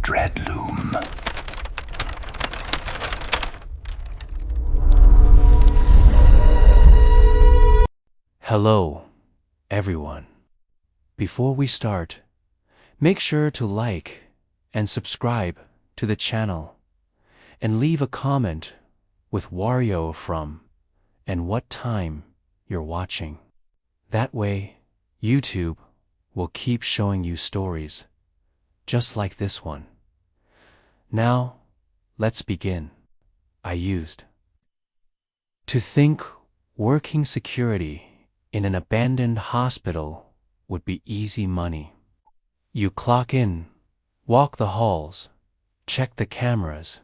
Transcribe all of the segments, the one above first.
dread loom. Hello, everyone. Before we start, make sure to like and subscribe to the channel and leave a comment with Wario from and what time you're watching. That way, YouTube will keep showing you stories just like this one. Now, let's begin. I used to think working security in an abandoned hospital would be easy money. You clock in, walk the halls, check the cameras,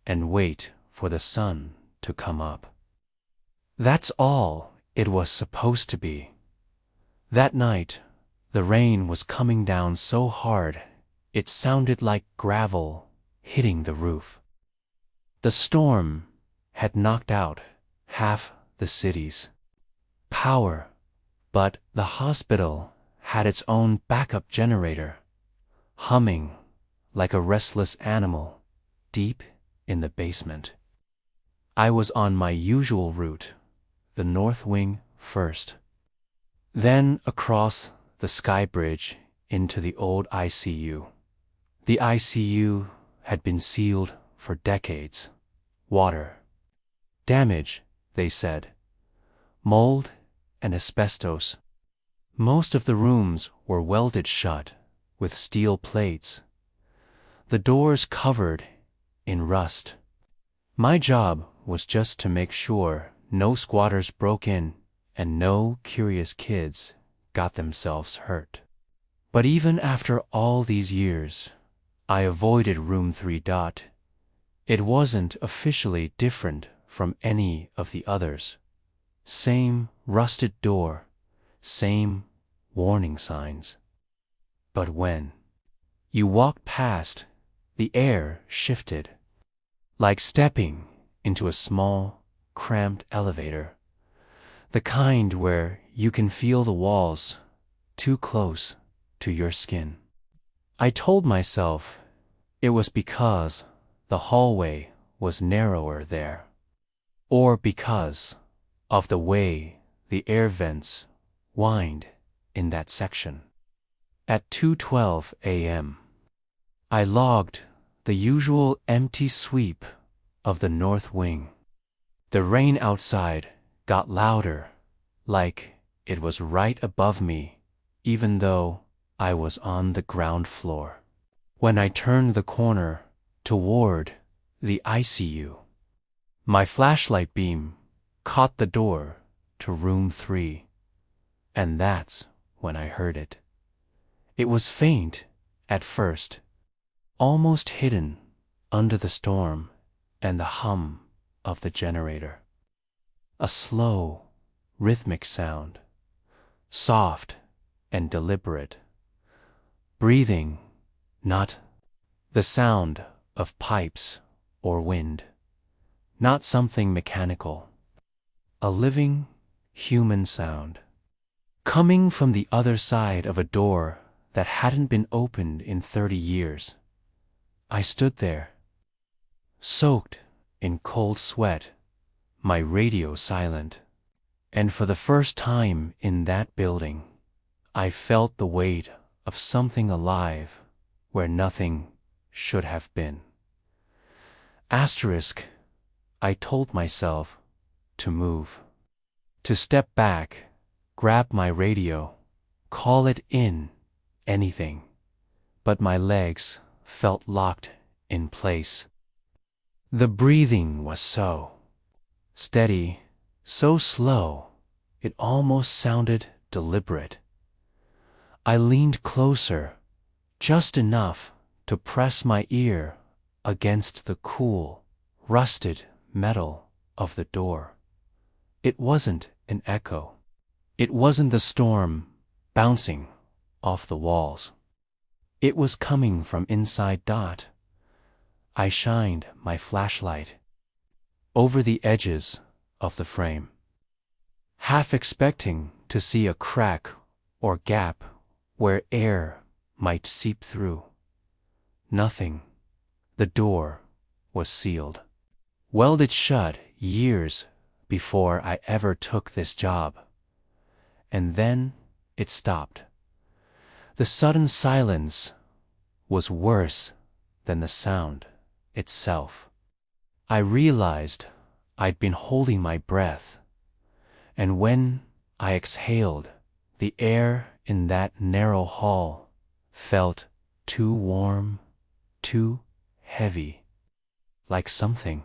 and wait for the sun to come up. That's all it was supposed to be. That night, the rain was coming down so hard it sounded like gravel hitting the roof. The storm had knocked out half the city's power, but the hospital had its own backup generator, humming like a restless animal deep in the basement. I was on my usual route, the north wing first, then across the sky bridge into the old ICU. The ICU had been sealed for decades. Water damage, they said. Mold and asbestos. Most of the rooms were welded shut with steel plates, the doors covered in rust. My job was just to make sure no squatters broke in and no curious kids got themselves hurt. But even after all these years, I avoided room 3. It wasn't officially different from any of the others. Same rusted door, same warning signs. But when you walked past, the air shifted, like stepping into a small, cramped elevator, the kind where you can feel the walls too close to your skin. I told myself it was because the hallway was narrower there, or because of the way the air vents whined in that section. At 2:12 a.m., I logged the usual empty sweep of the north wing. The rain outside got louder, like it was right above me, even though I was on the ground floor. When I turned the corner toward the ICU, my flashlight beam caught the door to room 3, and that's when I heard it. It was faint at first, almost hidden under the storm and the hum of the generator. A slow, rhythmic sound, soft and deliberate. Breathing, not the sound of pipes or wind, not something mechanical. A living, human sound, coming from the other side of a door that hadn't been opened in 30 years. I stood there, soaked in cold sweat, my radio silent, and for the first time in that building, I felt the weight of something alive where nothing should have been. Asterisk, I told myself to move, to step back, grab my radio, call it in, anything, but my legs felt locked in place. The breathing was so steady, so slow, it almost sounded deliberate. I leaned closer, just enough to press my ear against the cool, rusted metal of the door. It wasn't an echo. It wasn't the storm bouncing off the walls. It was coming from inside. I shined my flashlight over the edges of the frame, half expecting to see a crack or gap where air might seep through. Nothing. The door was sealed. Welded shut years before I ever took this job. And then it stopped. The sudden silence was worse than the sound itself. I realized I'd been holding my breath, and when I exhaled, the air in that narrow hall felt too warm, too heavy, like something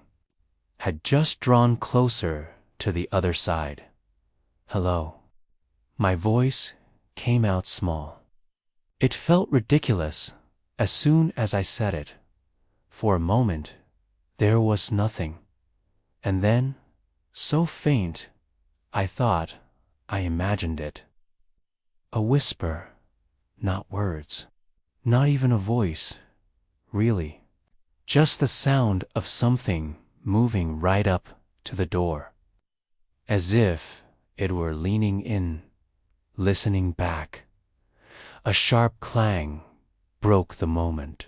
had just drawn closer to the other side. Hello. My voice came out small. It felt ridiculous as soon as I said it. For a moment, there was nothing. And then, so faint, I thought I imagined it. A whisper, not words, not even a voice, really. Just the sound of something moving right up to the door. As if it were leaning in, listening back. A sharp clang broke the moment.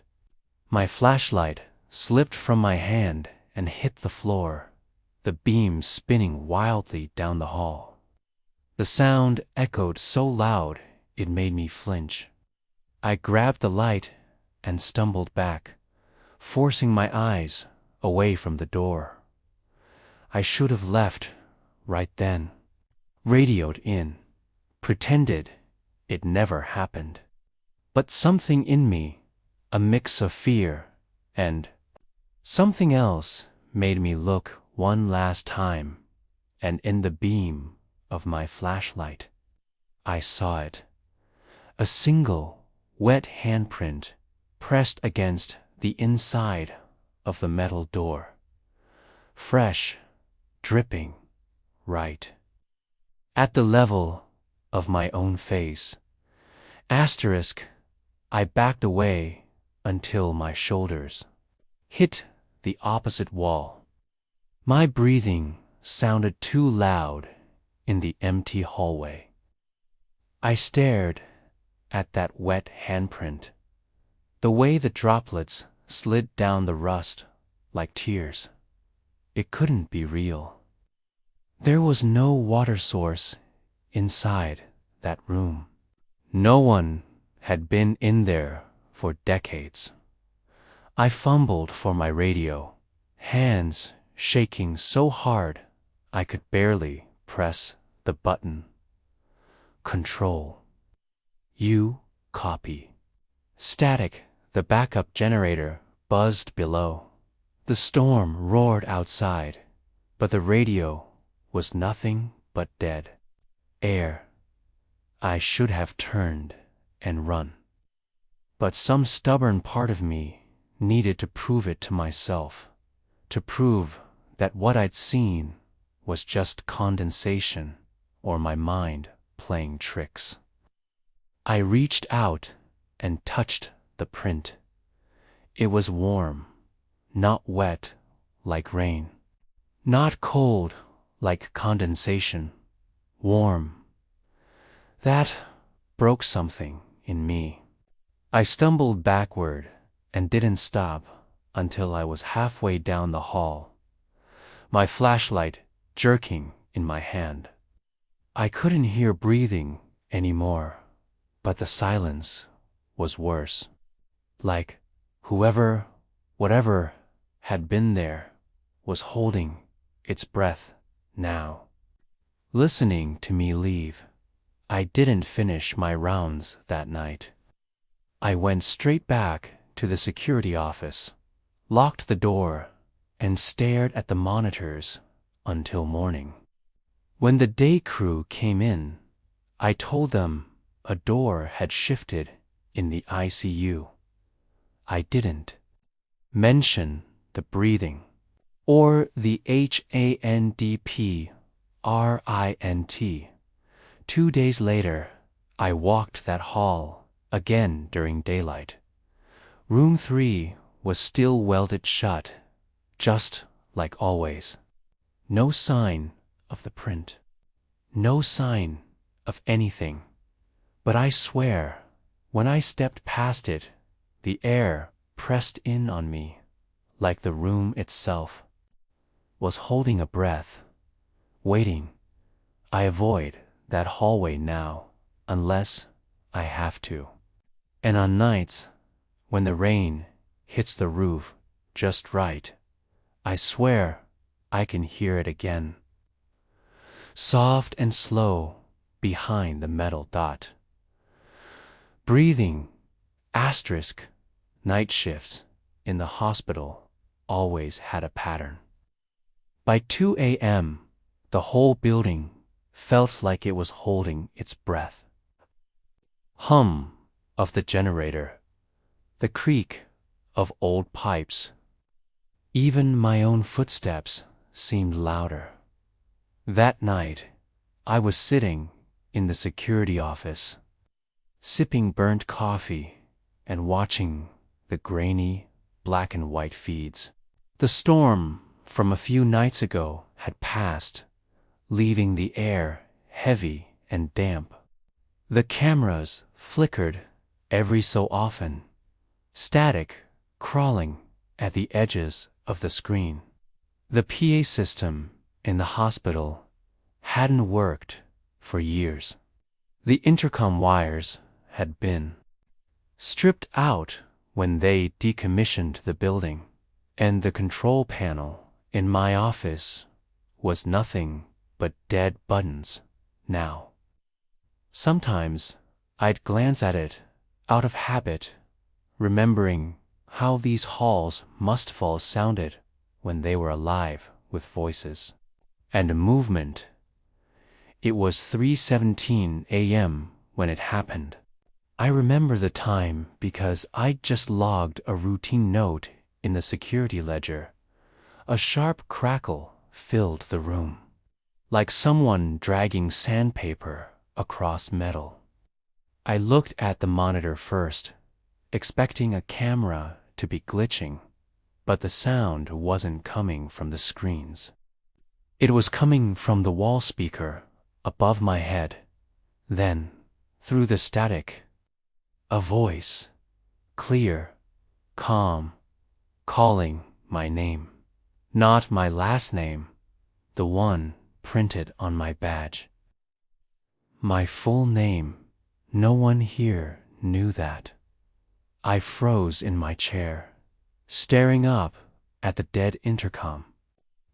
My flashlight slipped from my hand and hit the floor, the beam spinning wildly down the hall. The sound echoed so loud it made me flinch. I grabbed the light and stumbled back, forcing my eyes away from the door. I should have left right then, radioed in, pretended it never happened. But something in me, a mix of fear and something else, made me look one last time, and in the beam of my flashlight, I saw it. A single, wet handprint pressed against the inside of the metal door. Fresh, dripping, right at the level of my own face. Asterisk, I backed away until my shoulders hit the opposite wall. My breathing sounded too loud in the empty hallway. I stared at that wet handprint, the way the droplets slid down the rust like tears. It couldn't be real. There was no water source inside that room. No one had been in there for decades. I fumbled for my radio, hands shaking so hard I could barely press the button. Control. U copy. Static, the backup generator buzzed below. The storm roared outside, but the radio was nothing but dead air. I should have turned and run. But some stubborn part of me needed to prove it to myself, to prove that what I'd seen was just condensation or my mind playing tricks. I reached out and touched the print. It was warm, not wet like rain, not cold like condensation, warm. That broke something in me. I stumbled backward and didn't stop until I was halfway down the hall, my flashlight jerking in my hand. I couldn't hear breathing anymore, but the silence was worse. Like whoever, whatever had been there was holding its breath now, listening to me leave. I didn't finish my rounds that night. I went straight back to the security office, locked the door, and stared at the monitors until morning. When the day crew came in, I told them a door had shifted in the ICU. I didn't mention the breathing or the HANDPRINT. 2 days later, I walked that hall again during daylight. Room 3 was still welded shut, just like always. No sign of the print. No sign of anything. But I swear, when I stepped past it, the air pressed in on me, like the room itself was holding a breath, waiting. I avoid that hallway now, unless I have to. And on nights, when the rain hits the roof just right, I swear I can hear it again. Soft and slow behind the metal dot. Breathing, asterisk, night shifts in the hospital always had a pattern. By 2 a.m., the whole building felt like it was holding its breath. Hum of the generator, the creak of old pipes. Even my own footsteps seemed louder. That night, I was sitting in the security office, sipping burnt coffee and watching the grainy black and white feeds. The storm from a few nights ago had passed, leaving the air heavy and damp. The cameras flickered every so often, static crawling at the edges of the screen. The PA system in the hospital hadn't worked for years. The intercom wires had been stripped out when they decommissioned the building, and the control panel in my office was nothing but dead buttons now. Sometimes I'd glance at it out of habit, remembering how these halls must have sounded when they were alive with voices and movement. It was 3:17 a.m. when it happened. I remember the time because I'd just logged a routine note in the security ledger. A sharp crackle filled the room, like someone dragging sandpaper across metal. I looked at the monitor first, expecting a camera to be glitching, but the sound wasn't coming from the screens. It was coming from the wall speaker above my head. Then, through the static, a voice, clear, calm, calling my name. Not my last name, the one printed on my badge. My full name. No one here knew that. I froze in my chair, staring up at the dead intercom.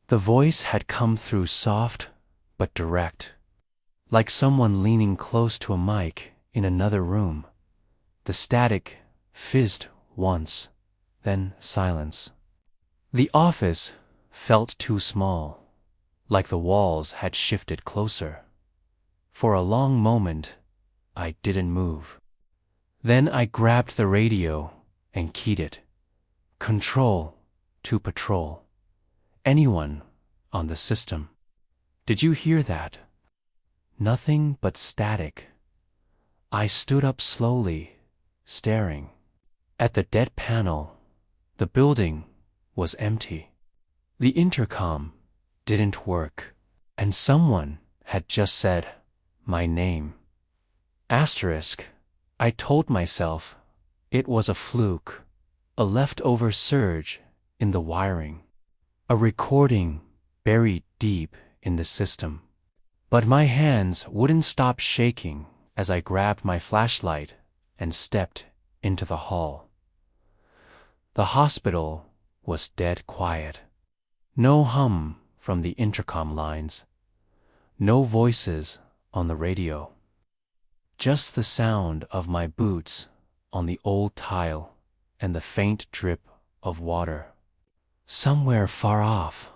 The voice had come through soft but direct, like someone leaning close to a mic in another room. The static fizzed once, then silence. The office felt too small, like the walls had shifted closer. For a long moment, I didn't move. Then I grabbed the radio and keyed it. Control to patrol. Anyone on the system? Did you hear that? Nothing but static. I stood up slowly, staring. At the dead panel, the building was empty. The intercom didn't work, and someone had just said my name. Asterisk, I told myself it was a fluke, a leftover surge in the wiring, a recording buried deep in the system. But my hands wouldn't stop shaking as I grabbed my flashlight and stepped into the hall. The hospital was dead quiet. No hum from the intercom lines, no voices on the radio. Just the sound of my boots on the old tile and the faint drip of water. Somewhere far off,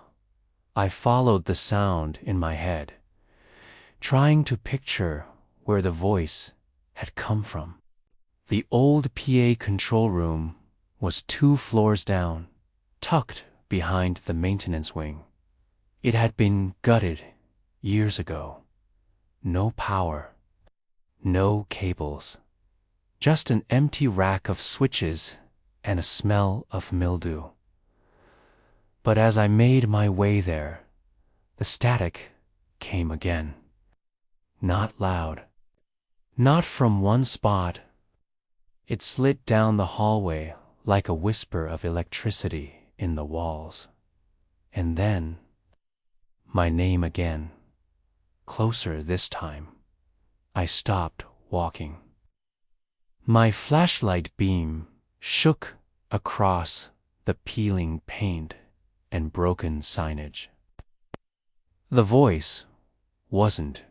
I followed the sound in my head, trying to picture where the voice had come from. The old PA control room was 2 floors down, tucked behind the maintenance wing. It had been gutted years ago. No power. No cables, just an empty rack of switches and a smell of mildew. But as I made my way there, the static came again. Not loud, not from one spot. It slid down the hallway like a whisper of electricity in the walls. And then, my name again, closer this time. I stopped walking. My flashlight beam shook across the peeling paint and broken signage. The voice wasn't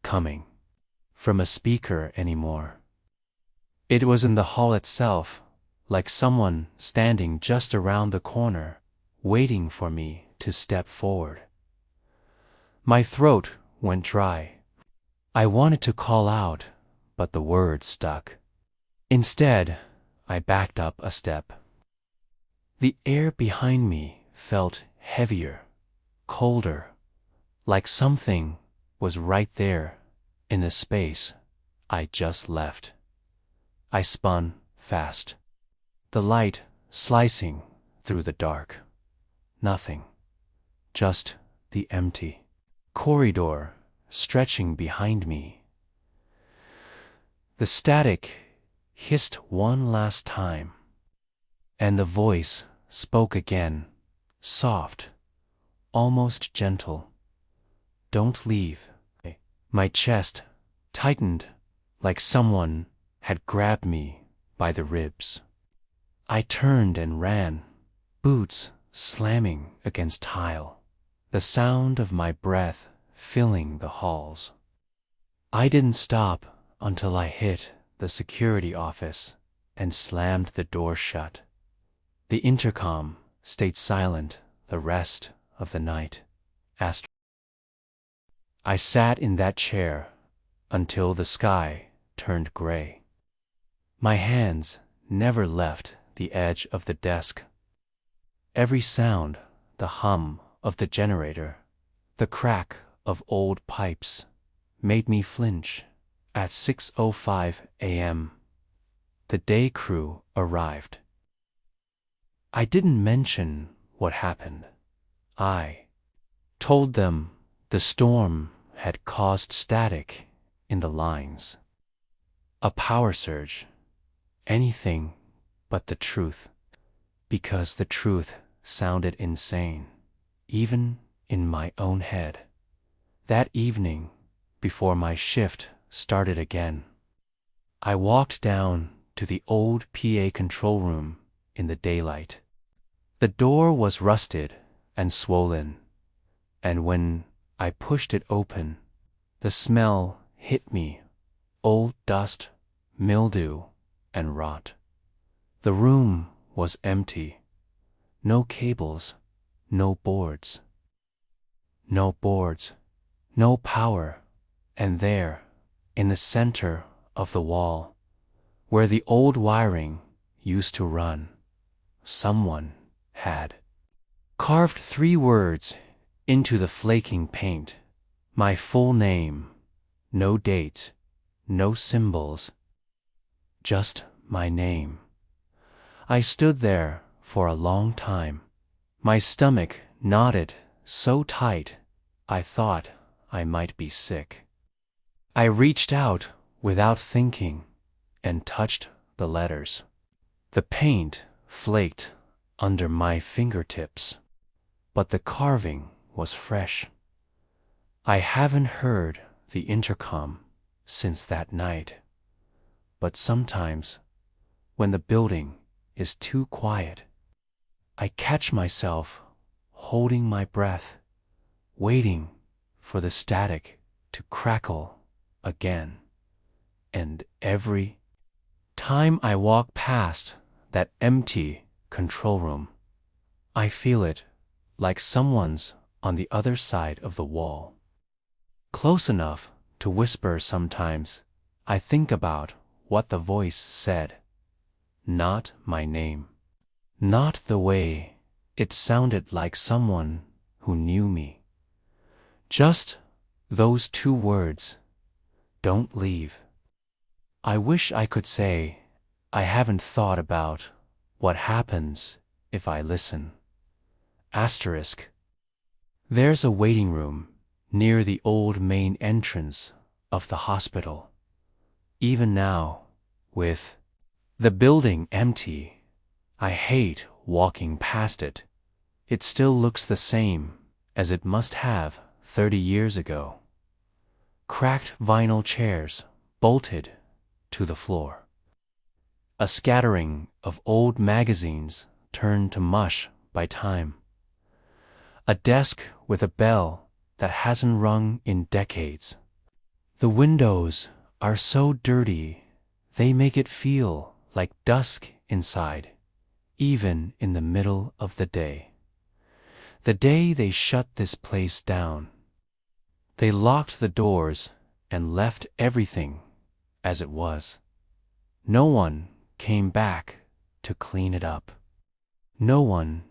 coming from a speaker anymore. It was in the hall itself, like someone standing just around the corner, waiting for me to step forward. My throat went dry. I wanted to call out, but the words stuck. Instead, I backed up a step. The air behind me felt heavier, colder, like something was right there in the space I just left. I spun fast, the light slicing through the dark. Nothing, just the empty corridor stretching behind me. The static hissed one last time, and the voice spoke again, soft, almost gentle. Don't leave. My chest tightened like someone had grabbed me by the ribs. I turned and ran, boots slamming against tile, the sound of my breath filling the halls. I didn't stop until I hit the security office and slammed the door shut. The intercom stayed silent the rest of the night. I sat in that chair until the sky turned gray. My hands never left the edge of the desk. Every sound, the hum of the generator, the crack of old pipes, made me flinch. At 6:05 a.m., the day crew arrived. I didn't mention what happened. I told them the storm had caused static in the lines. A power surge. Anything but the truth. Because the truth sounded insane, even in my own head. That evening, before my shift started again, I walked down to the old PA control room in the daylight. The door was rusted and swollen, and when I pushed it open, the smell hit me, old dust, mildew, and rot. The room was empty. No cables, no boards. No boards, no power, and there, in the center of the wall, where the old wiring used to run, someone had carved 3 words into the flaking paint. My full name, no date, no symbols, just my name. I stood there for a long time. My stomach knotted so tight I thought I might be sick. I reached out without thinking and touched the letters. The paint flaked under my fingertips, but the carving was fresh. I haven't heard the intercom since that night, but sometimes, when the building is too quiet, I catch myself holding my breath, waiting for the static to crackle again. And every time I walk past that empty control room, I feel it like someone's on the other side of the wall. Close enough to whisper sometimes. I think about what the voice said. Not my name. Not the way it sounded like someone who knew me. Just those 2 words. Don't leave. I wish I could say I haven't thought about what happens if I listen. Asterisk. There's a waiting room near the old main entrance of the hospital. Even now, with the building empty, I hate walking past it. It still looks the same as it must have 30 years ago. Cracked vinyl chairs bolted to the floor. A scattering of old magazines turned to mush by time. A desk with a bell that hasn't rung in decades. The windows are so dirty, they make it feel like dusk inside, even in the middle of the day. The day they shut this place down. They locked the doors and left everything as it was. No one came back to clean it up. No one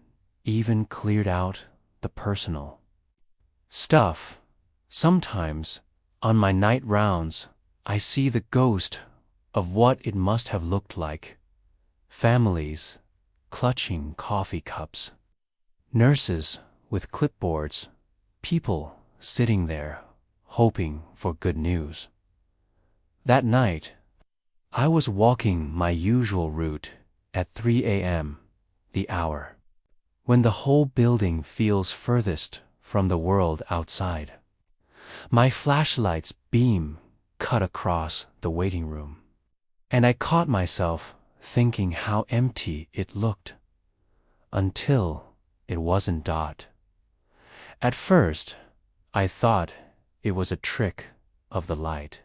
even cleared out the personal stuff. Sometimes, on my night rounds, I see the ghost of what it must have looked like. Families clutching coffee cups. Nurses with clipboards. People sitting there, hoping for good news. That night, I was walking my usual route at 3 a.m., the hour when the whole building feels furthest from the world outside. My flashlight's beam cut across the waiting room, and I caught myself thinking how empty it looked, until it wasn't Dot. At first, I thought it was a trick of the light.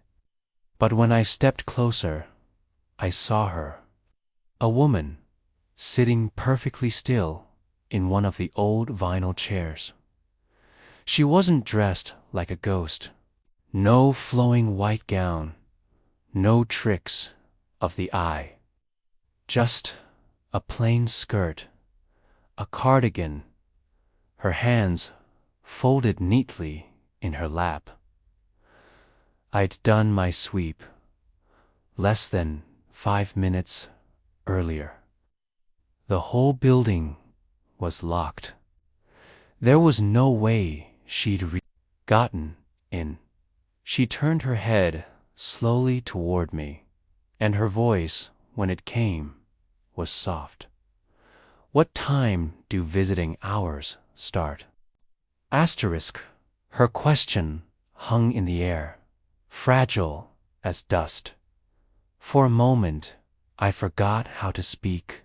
But when I stepped closer, I saw her. A woman, sitting perfectly still in one of the old vinyl chairs. She wasn't dressed like a ghost. No flowing white gown, no tricks of the eye. Just a plain skirt, a cardigan, her hands folded neatly in her lap. I'd done my sweep less than 5 minutes earlier. The whole building was locked. There was no way she'd gotten in. She turned her head slowly toward me, and her voice, when it came, was soft. "What time do visiting hours start?" Asterisk. Her question hung in the air, fragile as dust. For a moment, I forgot how to speak.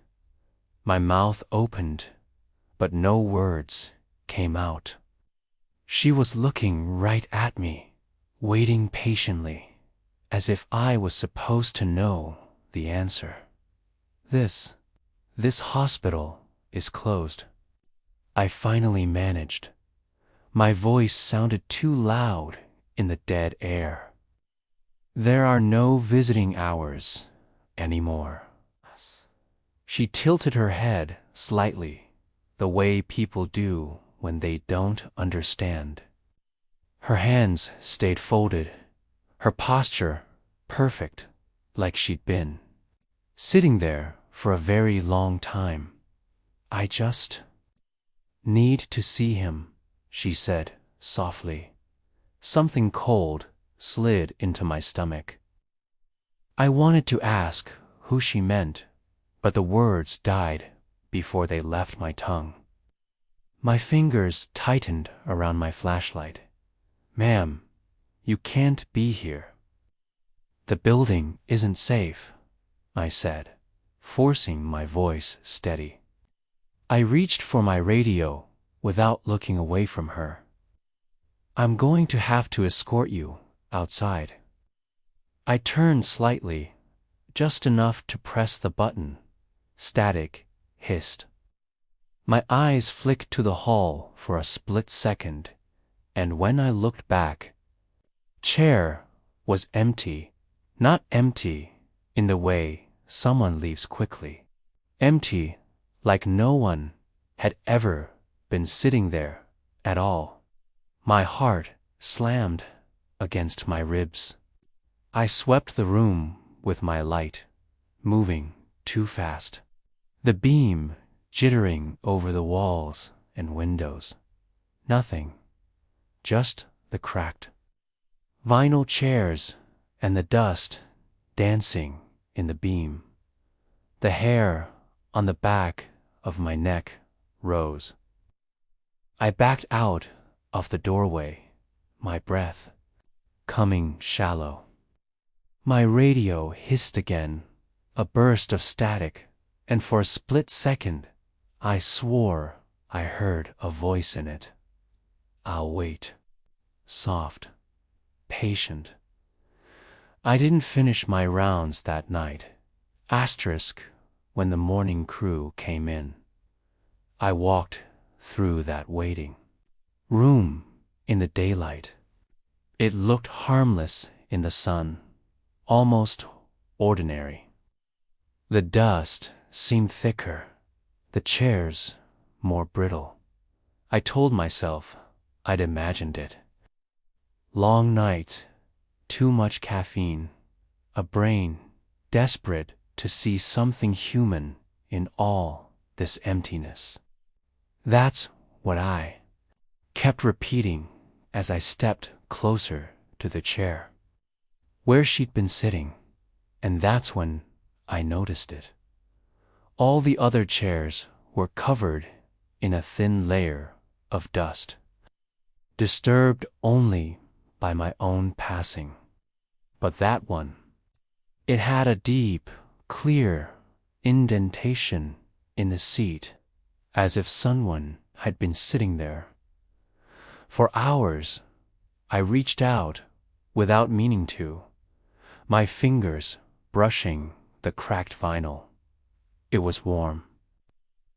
My mouth opened, but no words came out. She was looking right at me, waiting patiently, as if I was supposed to know the answer. This hospital is closed. I finally managed. My voice sounded too loud in the dead air. There are no visiting hours anymore. She tilted her head slightly, the way people do when they don't understand. Her hands stayed folded, her posture perfect, like she'd been sitting there for a very long time. "I just need to see him," she said softly. Something cold slid into my stomach. I wanted to ask who she meant, but the words died before they left my tongue. My fingers tightened around my flashlight. "Ma'am, you can't be here." "The building isn't safe," I said, forcing my voice steady. I reached for my radio without looking away from her. "I'm going to have to escort you outside." I turned slightly, just enough to press the button. Static hissed. My eyes flicked to the hall for a split second, and when I looked back, chair was empty. Not empty in the way someone leaves quickly. Empty like no one had ever been sitting there at all. My heart slammed against my ribs. I swept the room with my light, moving too fast. The beam jittering over the walls and windows. Nothing, just the cracked vinyl chairs and the dust dancing in the beam. The hair on the back of my neck rose. I backed out of the doorway, my breath coming shallow. My radio hissed again, a burst of static, and for a split second, I swore I heard a voice in it. I'll wait. Soft. Patient. I didn't finish my rounds that night. Asterisk when the morning crew came in. I walked through that waiting room in the daylight. It looked harmless in the sun, almost ordinary. The dust seemed thicker, the chairs more brittle. I told myself I'd imagined it. Long night, too much caffeine, a brain desperate to see something human in all this emptiness. That's what I kept repeating as I stepped closer to the chair where she'd been sitting, and that's when I noticed it. All the other chairs were covered in a thin layer of dust, disturbed only by my own passing. But that one, it had a deep, clear indentation in the seat, as if someone had been sitting there. For hours, I reached out without meaning to, my fingers brushing the cracked vinyl. It was warm.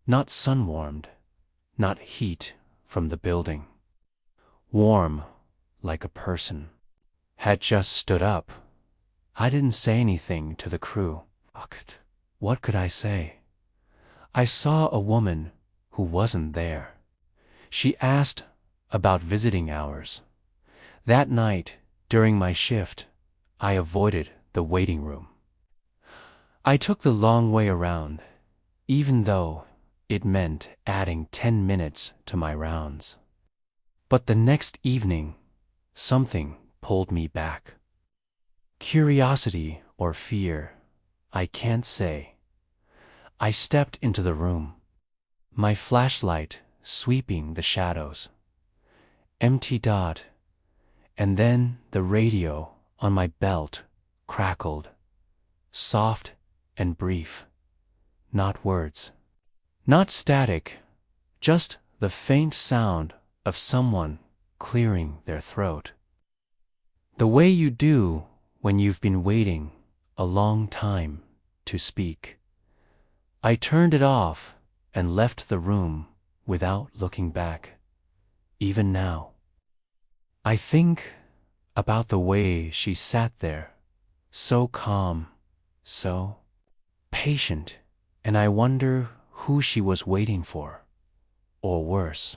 Not sun-warmed, not heat from the building. Warm like a person had just stood up. I didn't say anything to the crew. What could I say? I saw a woman who wasn't there. She asked about visiting hours. That night, during my shift, I avoided the waiting room. I took the long way around, even though it meant adding 10 minutes to my rounds. But the next evening, something pulled me back. Curiosity or fear, I can't say. I stepped into the room, my flashlight sweeping the shadows. Empty dot, and then the radio on my belt crackled, soft and brief. Not words, not static, just the faint sound of someone clearing their throat. The way you do when you've been waiting a long time to speak. I turned it off and left the room without looking back. Even now, I think about the way she sat there, so calm, so patient, and I wonder who she was waiting for, or worse,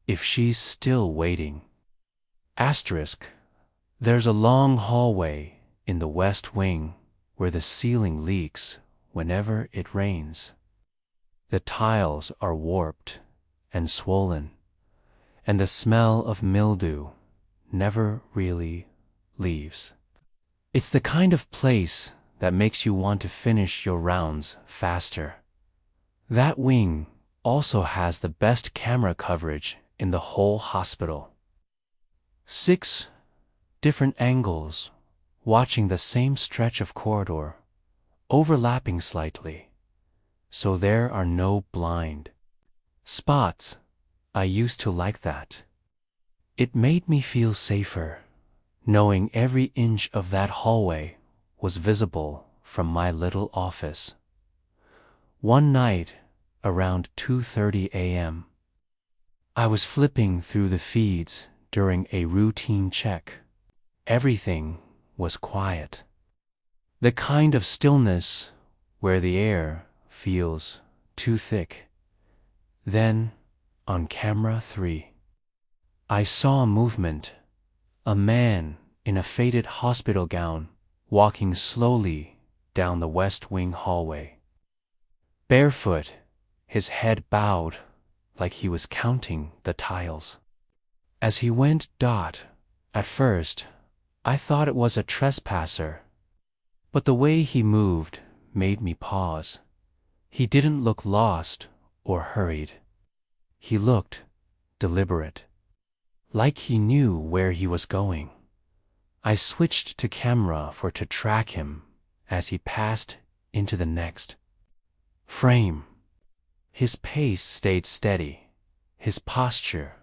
if she's still waiting. Asterisk, there's a long hallway in the west wing where the ceiling leaks whenever it rains. The tiles are warped and swollen, and the smell of mildew never really leaves. It's the kind of place that makes you want to finish your rounds faster. That wing also has the best camera coverage in the whole hospital. 6 different angles watching the same stretch of corridor, overlapping slightly, so there are no blind spots. I used to like that. It made me feel safer, knowing every inch of that hallway was visible from my little office. One night, around 2:30 a.m., I was flipping through the feeds during a routine check. Everything was quiet. The kind of stillness where the air feels too thick. Then, on camera 3, I saw movement. A man in a faded hospital gown walking slowly down the west wing hallway. Barefoot, his head bowed like he was counting the tiles. As he went at first, I thought it was a trespasser, but the way he moved made me pause. He didn't look lost or hurried. He looked deliberate, like he knew where he was going. I switched to camera to track him as he passed into the next frame. His pace stayed steady, his posture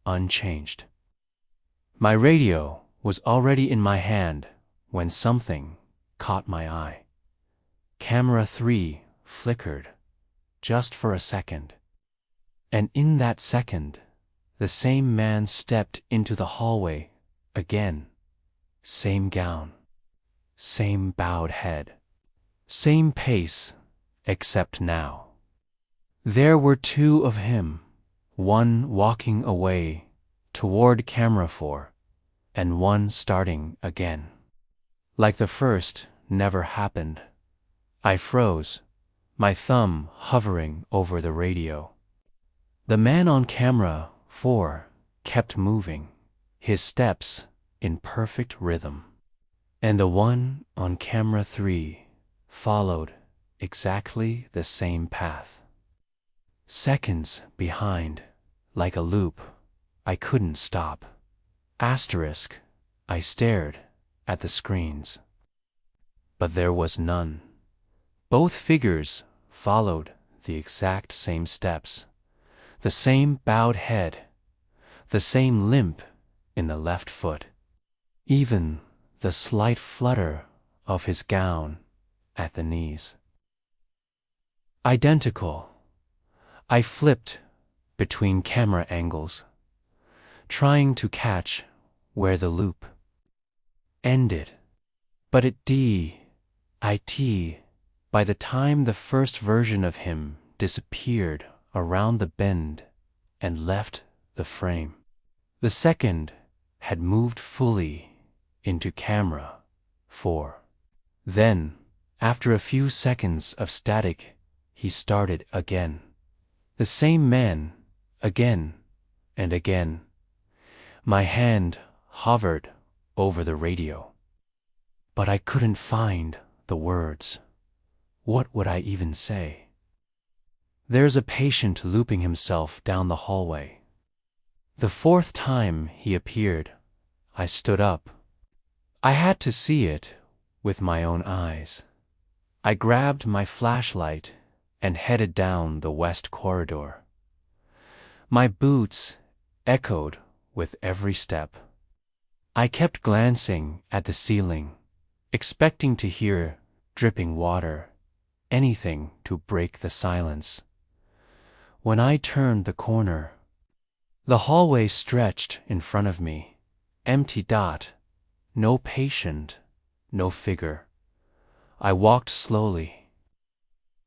unchanged. My radio was already in my hand when something caught my eye. Camera 3 flickered, just for a second. And in that second, the same man stepped into the hallway again. Same gown, same bowed head, same pace, except now there were two of him, one walking away toward camera 4, and one starting again. Like the first never happened. I froze, my thumb hovering over the radio. The man on camera 4 kept moving, his steps in perfect rhythm. And the one on camera 3 followed exactly the same path. Seconds behind, like a loop, I couldn't stop. Asterisk, I stared at the screens. But there was none. Both figures followed the exact same steps, the same bowed head, the same limp in the left foot, even the slight flutter of his gown at the knees. Identical. I flipped between camera angles, trying to catch where the loop ended. But by the time the first version of him disappeared around the bend and left the frame, the second had moved fully into camera 4. Then, after a few seconds of static, he started again. The same man, again and again. My hand hovered over the radio. But I couldn't find the words. What would I even say? There's a patient looping himself down the hallway. The fourth time he appeared, I stood up. I had to see it with my own eyes. I grabbed my flashlight and headed down the west corridor. My boots echoed with every step. I kept glancing at the ceiling, expecting to hear dripping water, anything to break the silence. When I turned the corner, the hallway stretched in front of me, empty dot, no patient, no figure. I walked slowly,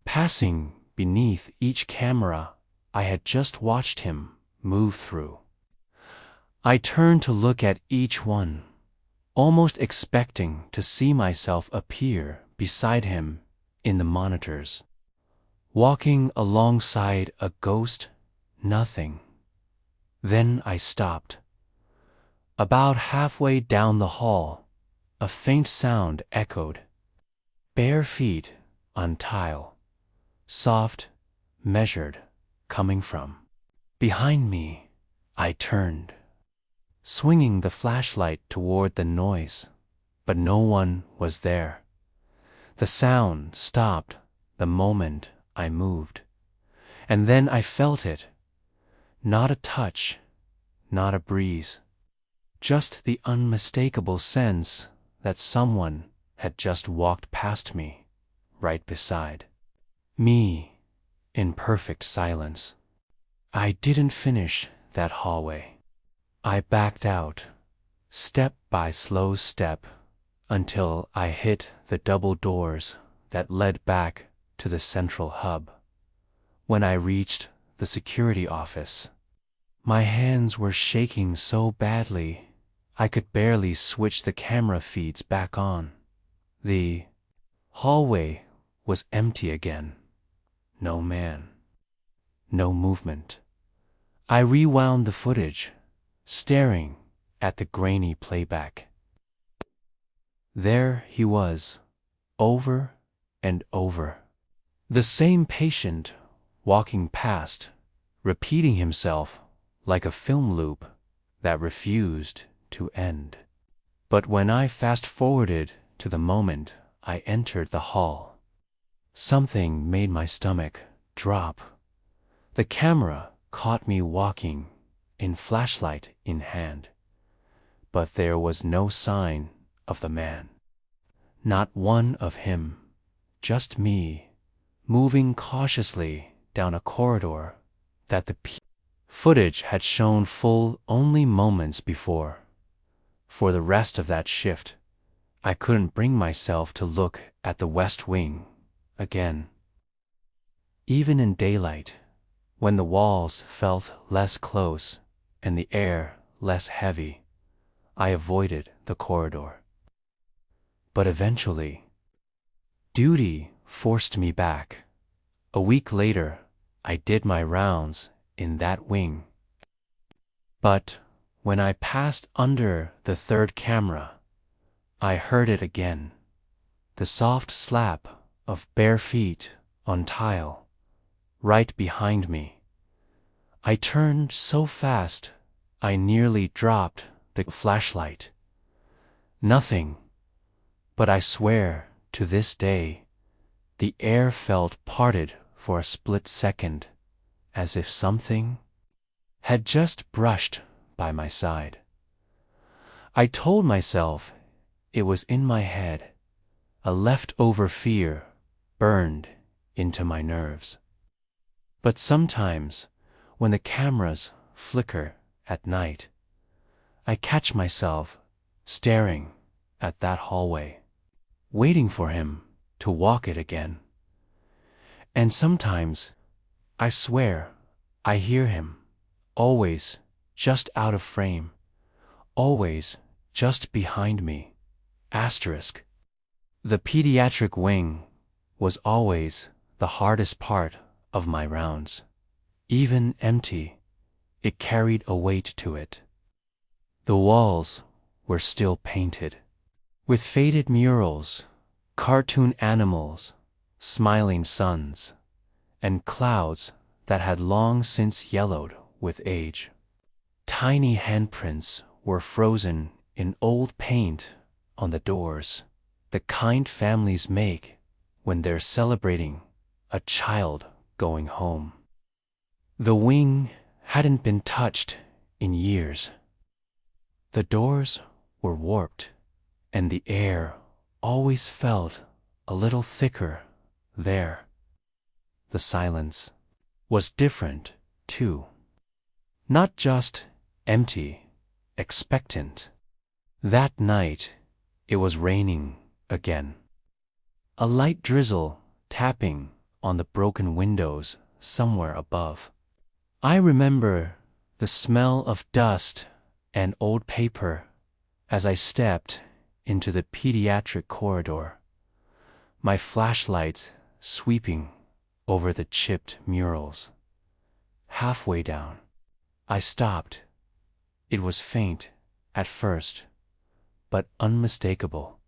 passing beneath each camera I had just watched him move through. I turned to look at each one, almost expecting to see myself appear beside him in the monitors. Walking alongside a ghost, nothing. Then I stopped. About halfway down the hall, a faint sound echoed. Bare feet on tile. Soft, measured, coming from behind me. I turned, swinging the flashlight toward the noise, but no one was there. The sound stopped the moment I moved, and then I felt it. Not a touch, not a breeze, just the unmistakable sense that someone had just walked past me, right beside me, in perfect silence. I didn't finish that hallway. I backed out, step by slow step, until I hit the double doors that led back to the central hub. When I reached the security office, my hands were shaking so badly I could barely switch the camera feeds back on. The hallway was empty again. No man. No movement. I rewound the footage, staring at the grainy playback. There he was, over and over. The same patient walking past, repeating himself like a film loop that refused to end. But when I fast-forwarded to the moment I entered the hall, something made my stomach drop. The camera caught me walking in flashlight in hand, but there was no sign of the man. Not one of him, just me, moving cautiously down a corridor that the footage had shown full only moments before. For the rest of that shift, I couldn't bring myself to look at the West Wing again. Even in daylight, when the walls felt less close and the air less heavy, I avoided the corridor. But eventually, duty forced me back. A week later, I did my rounds in that wing. But when I passed under the third camera, I heard it again. The soft slap of bare feet on tile, right behind me. I turned so fast, I nearly dropped the flashlight. Nothing, but I swear to this day, the air felt parted for a split second, as if something had just brushed by my side. I told myself it was in my head, a leftover fear burned into my nerves. But sometimes, when the cameras flicker at night, I catch myself staring at that hallway, waiting for him to walk it again. And sometimes, I swear, I hear him, always just out of frame, always just behind me. Asterisk. The pediatric wing was always the hardest part of my rounds. Even empty, it carried a weight to it. The walls were still painted, with faded murals, cartoon animals, smiling suns, and clouds that had long since yellowed with age. Tiny handprints were frozen in old paint on the doors, the kind families make when they're celebrating a child going home. The wing hadn't been touched in years. The doors were warped, and the air always felt a little thicker there. The silence was different, too. Not just empty, expectant. That night, it was raining again. A light drizzle tapping on the broken windows somewhere above. I remember the smell of dust and old paper as I stepped into the pediatric corridor, my flashlight sweeping over the chipped murals. Halfway down, I stopped. It was faint at first, but unmistakable.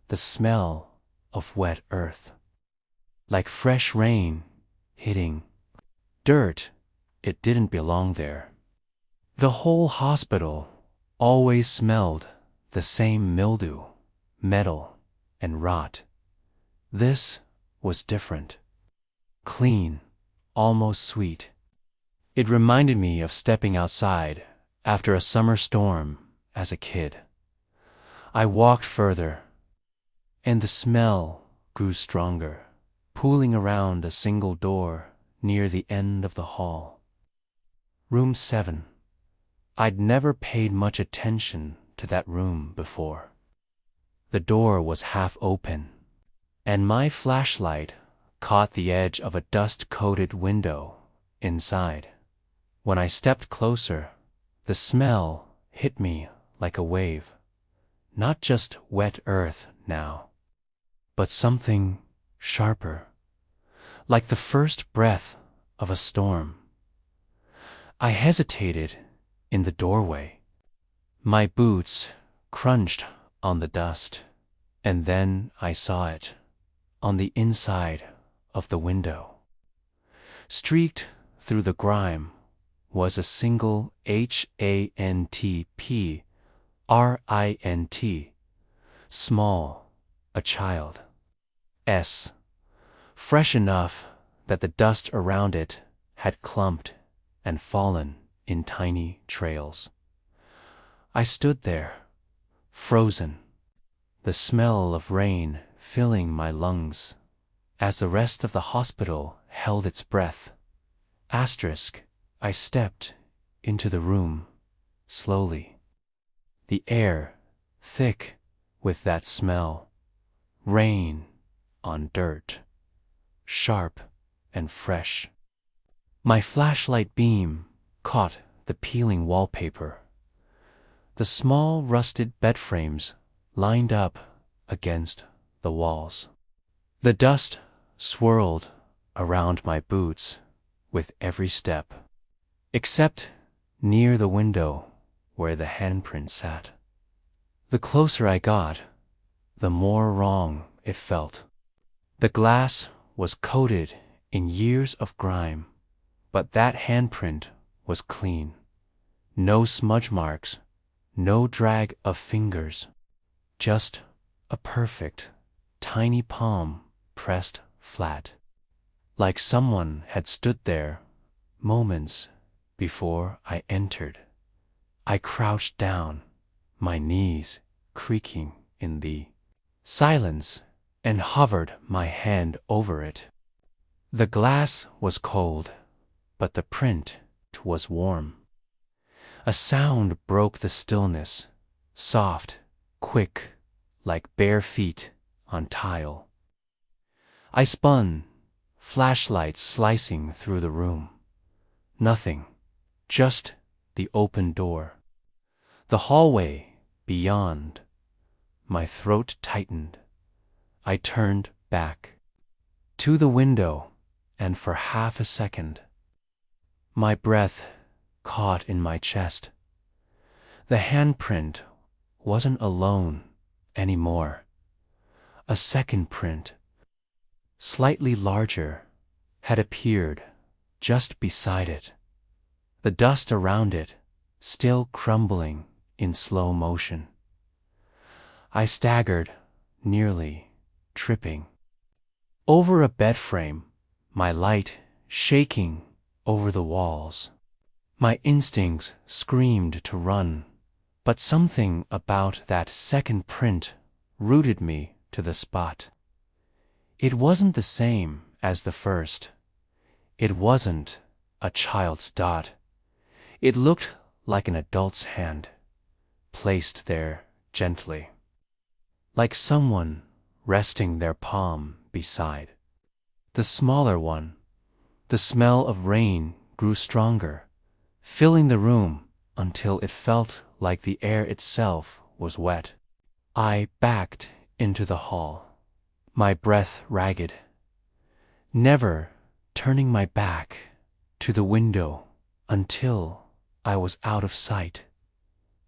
The smell of wet earth, like fresh rain hitting dirt. It didn't belong there. The whole hospital always smelled the same mildew, metal, and rot. This was different. Clean, almost sweet. It reminded me of stepping outside after a summer storm as a kid. I walked further, and the smell grew stronger, pooling around a single door near the end of the hall. Room 7. I'd never paid much attention to that room before. The door was half open, and my flashlight caught the edge of a dust-coated window inside. When I stepped closer, the smell hit me like a wave. Not just wet earth now, but something sharper, like the first breath of a storm. I hesitated in the doorway. My boots crunched on the dust, and then I saw it, on the inside of the window. Streaked through the grime was a single HANTPRINT, small, a child. S. Fresh enough that the dust around it had clumped and fallen in tiny trails. I stood there, frozen, the smell of rain filling my lungs, as the rest of the hospital held its breath. I stepped into the room, slowly. The air, thick with that smell. Rain on dirt, sharp and fresh. My flashlight beam caught the peeling wallpaper, the small rusted bed frames lined up against the walls. The dust swirled around my boots with every step, except near the window where the handprint sat. The closer I got, the more wrong it felt. The glass was coated in years of grime, but that handprint was clean. No smudge marks, no drag of fingers, just a perfect, tiny palm pressed flat, like someone had stood there moments before I entered. I crouched down, my knees creaking in the silence, and hovered my hand over it. The glass was cold, but the print was warm. A sound broke the stillness, soft, quick, like bare feet on tile. I spun, flashlight slicing through the room. Nothing, just the open door. The hallway beyond. My throat tightened. I turned back to the window, and for half a second, my breath caught in my chest. The handprint wasn't alone anymore. A second print, slightly larger, had appeared just beside it, the dust around it still crumbling in slow motion. I staggered, nearly tripping, over a bed frame, my light shaking over the walls. My instincts screamed to run, but something about that second print rooted me to the spot. It wasn't the same as the first. It wasn't a child's dot. It looked like an adult's hand, placed there gently, like someone resting their palm beside. The smaller one, the smell of rain grew stronger, filling the room until it felt like the air itself was wet. I backed into the hall, my breath ragged, never turning my back to the window until I was out of sight,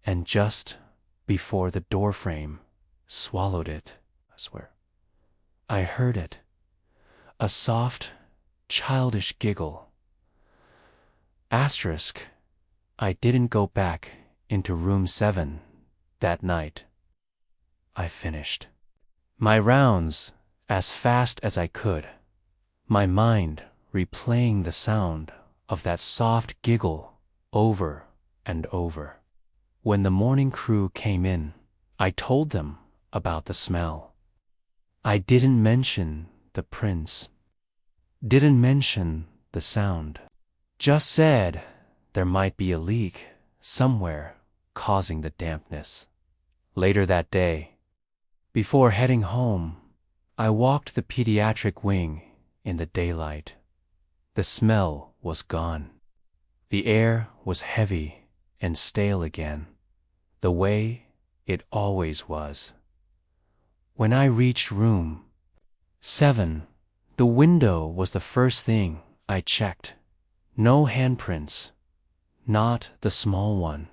and just before the doorframe swallowed it, I heard it, a soft, childish giggle. I didn't go back into room 7 that night. I finished my rounds as fast as I could, my mind replaying the sound of that soft giggle over and over. When the morning crew came in, I told them about the smell. I didn't mention the prints, didn't mention the sound, just said there might be a leak somewhere causing the dampness. Later that day, before heading home, I walked the pediatric wing in the daylight. The smell was gone. The air was heavy and stale again, the way it always was. When I reached room 7, the window was the first thing I checked. No handprints, not the small one,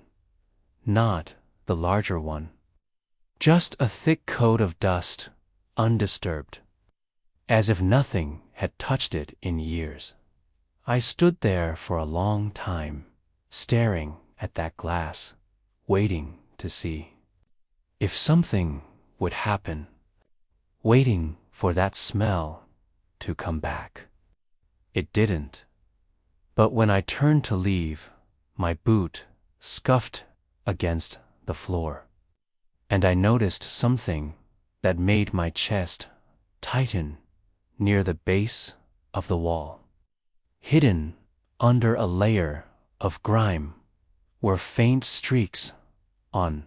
not the larger one. Just a thick coat of dust, undisturbed, as if nothing had touched it in years. I stood there for a long time, staring at that glass, waiting to see if something would happen, waiting for that smell to come back. It didn't. But when I turned to leave, my boot scuffed against the floor, and I noticed something that made my chest tighten near the base of the wall. Hidden under a layer of grime were faint streaks on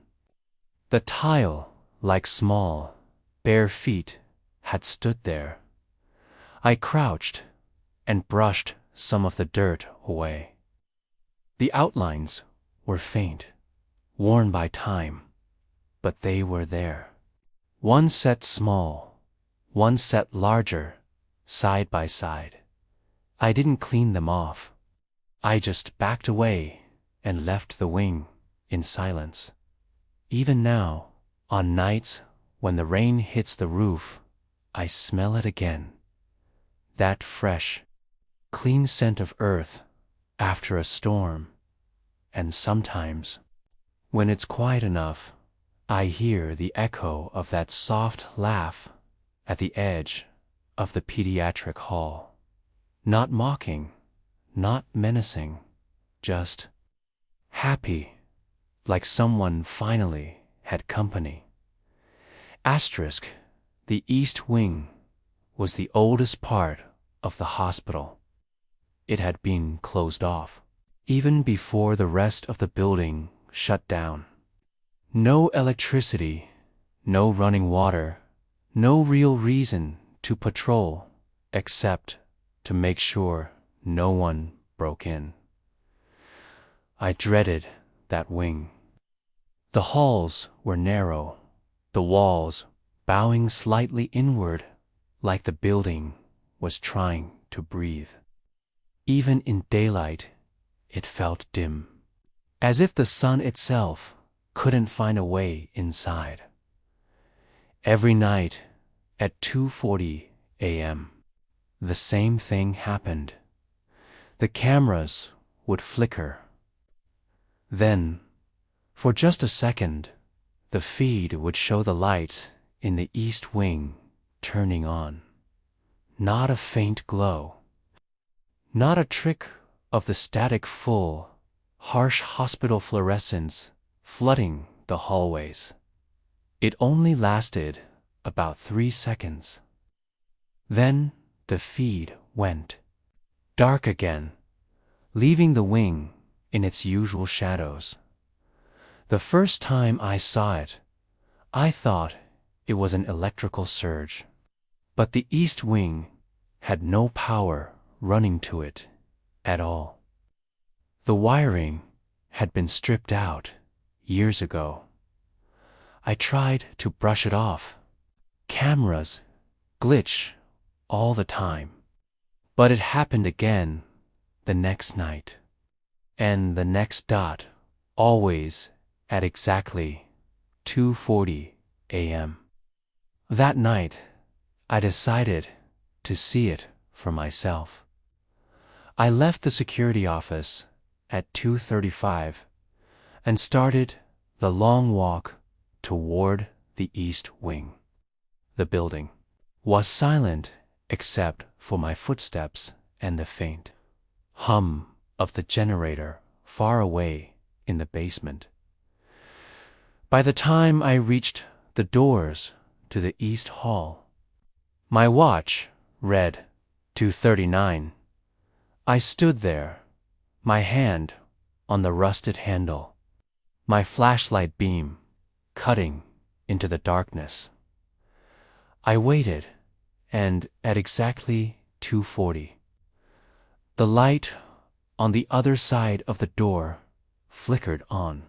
the tile, like small, bare feet had stood there. I crouched and brushed some of the dirt away. The outlines were faint, worn by time, but they were there. One set small, one set larger, side by side. I didn't clean them off. I just backed away and left the wing in silence. Even now, on nights when the rain hits the roof, I smell it again. That fresh, clean scent of earth after a storm. And sometimes, when it's quiet enough, I hear the echo of that soft laugh at the edge of the pediatric hall. Not mocking, not menacing, just happy, like someone finally had company. Asterisk, the East Wing was the oldest part of the hospital. It had been closed off, even before the rest of the building shut down. No electricity, no running water, no real reason to patrol except to make sure no one broke in. I dreaded that wing. The halls were narrow, the walls bowing slightly inward like the building was trying to breathe. Even in daylight, it felt dim, as if the sun itself couldn't find a way inside. Every night at 2:40 a.m., the same thing happened. The cameras would flicker. Then, for just a second, the feed would show the light in the East Wing turning on. Not a faint glow. Not a trick of the static full, harsh hospital fluorescence flooding the hallways. It only lasted about 3 seconds. Then the feed went dark again, leaving the wing in its usual shadows. The first time I saw it, I thought it was an electrical surge. But the East Wing had no power running to it at all. The wiring had been stripped out years ago. I tried to brush it off. Cameras glitch all the time. But it happened again the next night. And the next dot, always at exactly 2:40 a.m. That night, I decided to see it for myself. I left the security office at 2:35 and started the long walk toward the East Wing. The building was silent except for my footsteps and the faint hum of the generator far away in the basement. By the time I reached the doors to the East Hall, my watch read 2:39. I stood there, my hand on the rusted handle, my flashlight beam cutting into the darkness. I waited, and at exactly 2:40, the light on the other side of the door flickered on.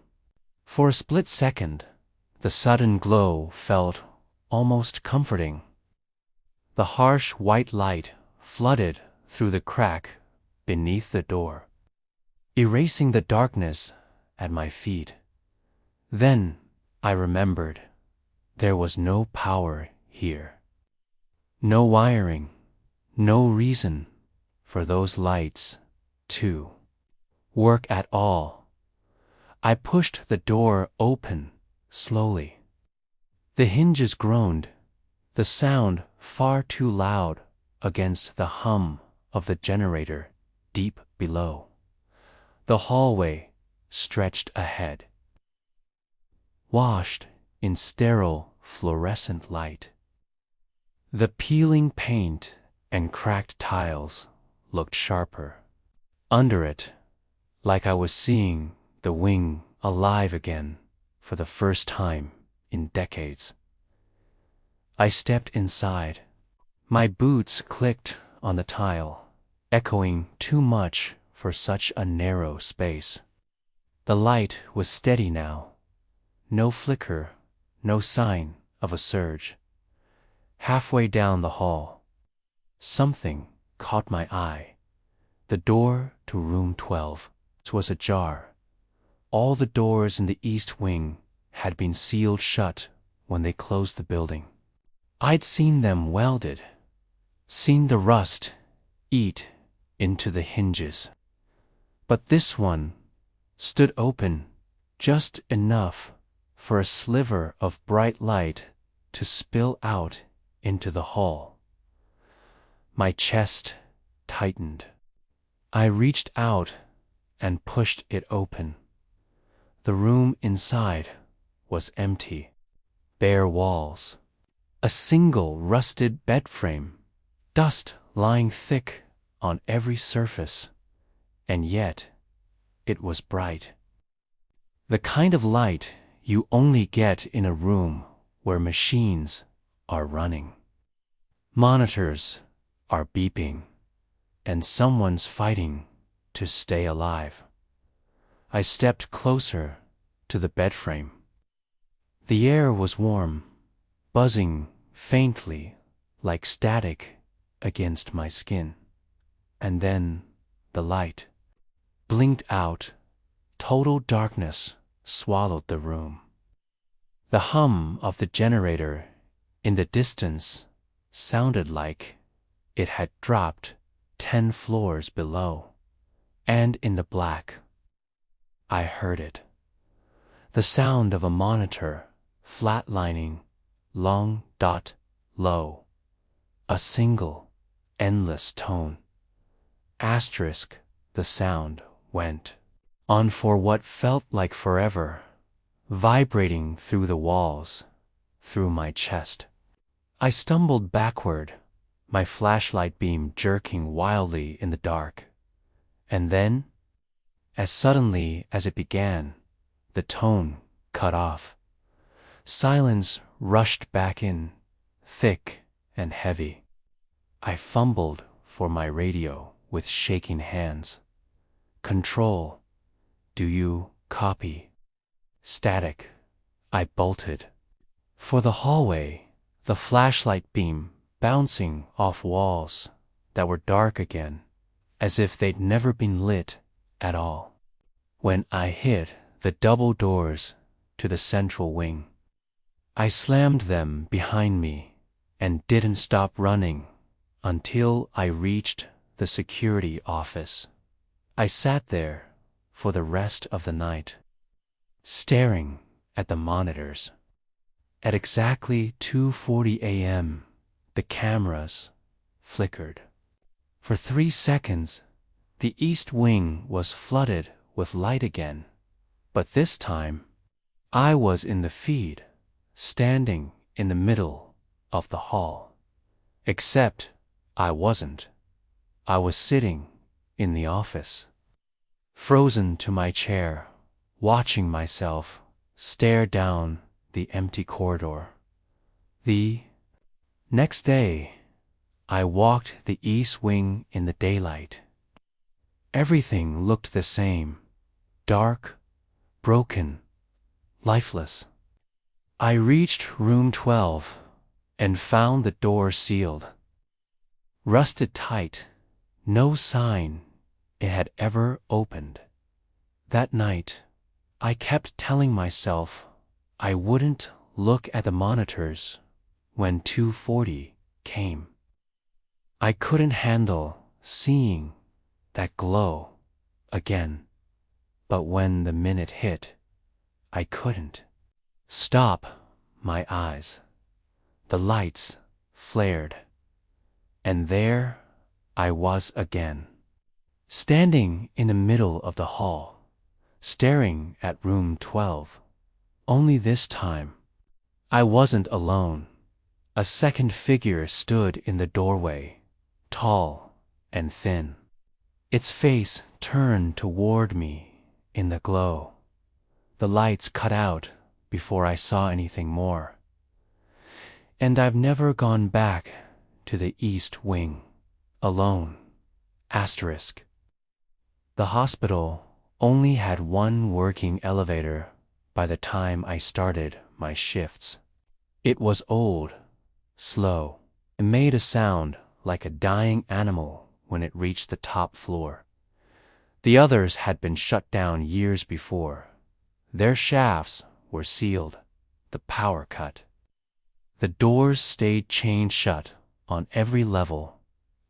For a split second, the sudden glow felt almost comforting. The harsh white light flooded through the crack beneath the door, erasing the darkness at my feet. Then I remembered there was no power here. No wiring, No reason for those lights to work at all. I pushed the door open slowly. The hinges groaned, the sound far too loud against the hum of the generator deep below. The hallway stretched ahead, washed in sterile fluorescent light. The peeling paint and cracked tiles looked sharper. Under it, like I was seeing the wing alive again for the first time in decades. I stepped inside. My boots clicked on the tile, echoing too much for such a narrow space. The light was steady now. No flicker, no sign of a surge. Halfway down the hall, something caught my eye. The door to room 12 was ajar. All the doors in the east wing had been sealed shut when they closed the building. I'd seen them welded, seen the rust eat into the hinges. But this one stood open just enough for a sliver of bright light to spill out into the hall. My chest tightened. I reached out and pushed it open. The room inside was empty, bare walls, a single rusted bed frame, dust lying thick on every surface, and yet it was bright. The kind of light you only get in a room where machines are running. Monitors are beeping, and someone's fighting to stay alive. I stepped closer to the bed frame. The air was warm, buzzing faintly like static against my skin. And then the light blinked out. Total darkness swallowed the room. The hum of the generator in the distance sounded like it had dropped 10 floors below, and in the black, I heard it. The sound of a monitor flatlining, long dot low, a single, endless tone. Asterisk, the sound went on for what felt like forever, vibrating through the walls, through my chest. I stumbled backward, my flashlight beam jerking wildly in the dark. And then, as suddenly as it began, the tone cut off. Silence rushed back in, thick and heavy. I fumbled for my radio with shaking hands. Control, do you copy? Static, I bolted. For the hallway, the flashlight beam bouncing off walls that were dark again, as if they'd never been lit at all. When I hit the double doors to the central wing, I slammed them behind me and didn't stop running until I reached the security office. I sat there for the rest of the night, staring at the monitors. At exactly 2:40 a.m., the cameras flickered. For 3 seconds, the east wing was flooded with light again, but this time, I was in the feed, standing in the middle of the hall. Except I wasn't. I was sitting in the office, frozen to my chair, watching myself stare down the empty corridor. The next day, I walked the east wing in the daylight. Everything looked the same, dark, broken, lifeless. I reached room 12 and found the door sealed, rusted tight, no sign it had ever opened. That night, I kept telling myself I wouldn't look at the monitors when 2:40 came. I couldn't handle seeing that glow again. But when the minute hit, I couldn't stop my eyes. The lights flared, and there I was again, standing in the middle of the hall, staring at room 12. Only this time, I wasn't alone. A second figure stood in the doorway, tall and thin. Its face turned toward me in the glow. The lights cut out before I saw anything more. And I've never gone back to the East Wing alone. Asterisk. The hospital only had one working elevator by the time I started my shifts. It was old, slow, and made a sound like a dying animal when it reached the top floor. The others had been shut down years before. Their shafts were sealed, the power cut. The doors stayed chained shut on every level,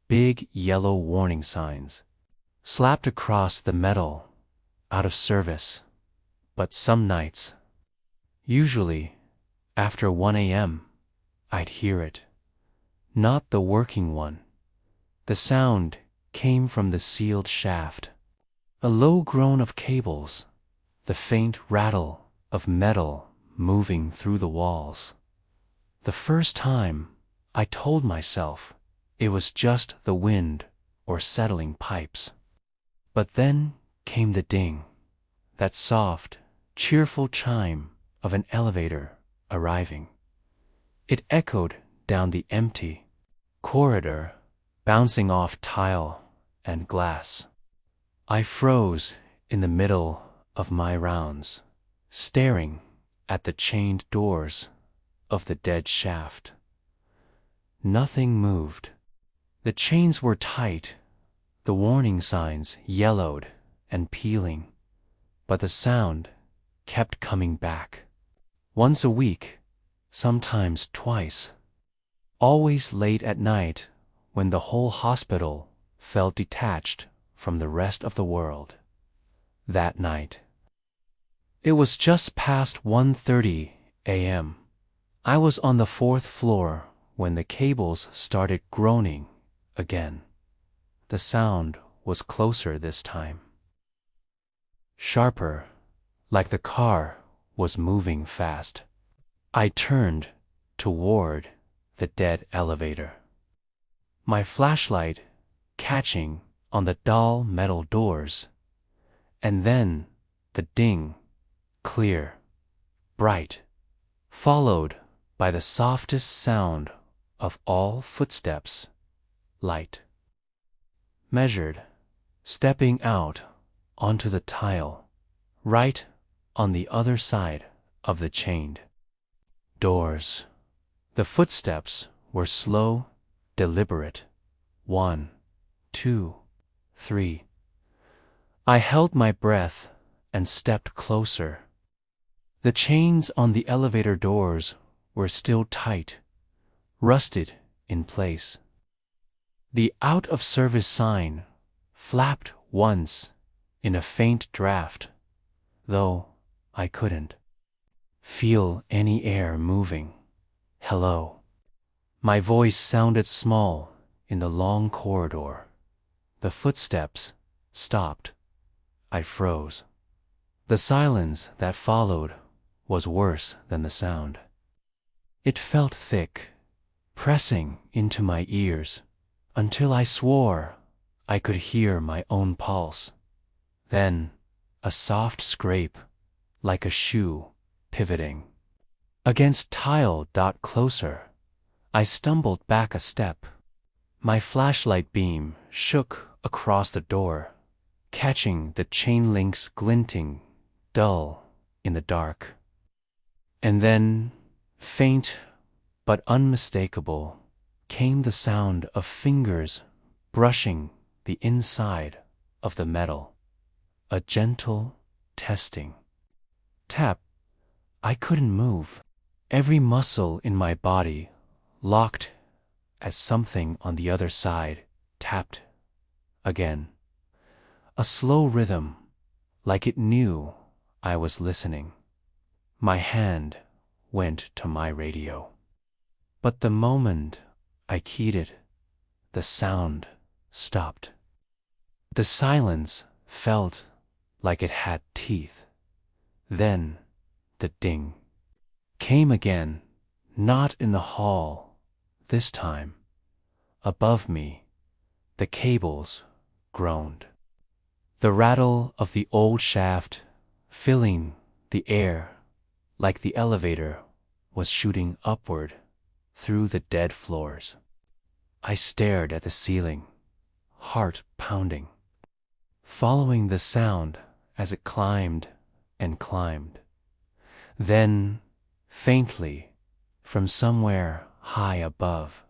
big yellow warning signs slapped across the metal, out of service. But some nights, usually after 1 a.m., I'd hear it. Not the working one. The sound came from the sealed shaft. A low groan of cables, the faint rattle of metal moving through the walls. The first time, I told myself it was just the wind or settling pipes. But then came the ding, that soft, cheerful chime of an elevator arriving. It echoed down the empty corridor, bouncing off tile and glass. I froze in the middle of my rounds, staring at the chained doors of the dead shaft. Nothing moved. The chains were tight, the warning signs yellowed and peeling, but the sound kept coming back. Once a week, sometimes twice. Always late at night when the whole hospital felt detached from the rest of the world. That night. It was just past 1:30 a.m. I was on the 4th floor when the cables started groaning again. The sound was closer this time. Sharper, like the car was moving fast. I turned toward the dead elevator, my flashlight catching on the dull metal doors, and then the ding, clear, bright, followed by the softest sound of all footsteps, light. Measured, stepping out onto the tile, right on the other side of the chained doors. The footsteps were slow, deliberate. 1, 2, 3. I held my breath and stepped closer. The chains on the elevator doors were still tight, rusted in place. The out-of-service sign flapped once in a faint draft, though I couldn't feel any air moving. Hello. My voice sounded small in the long corridor. The footsteps stopped. I froze. The silence that followed was worse than the sound. It felt thick, pressing into my ears, until I swore I could hear my own pulse. Then a soft scrape, like a shoe pivoting against tile. Closer. I stumbled back a step. My flashlight beam shook across the door, catching the chain links glinting, dull in the dark. And then, faint but unmistakable, came the sound of fingers brushing the inside of the metal. A gentle testing. Tap. I couldn't move. Every muscle in my body locked as something on the other side tapped again. A slow rhythm, like it knew I was listening. My hand went to my radio. But the moment I keyed it, the sound stopped. The silence felt like it had teeth. Then the ding came again, not in the hall this time. Above me, the cables groaned. The rattle of the old shaft filling the air like the elevator was shooting upward through the dead floors. I stared at the ceiling, heart pounding, following the sound as it climbed and climbed. Then, faintly, from somewhere high above,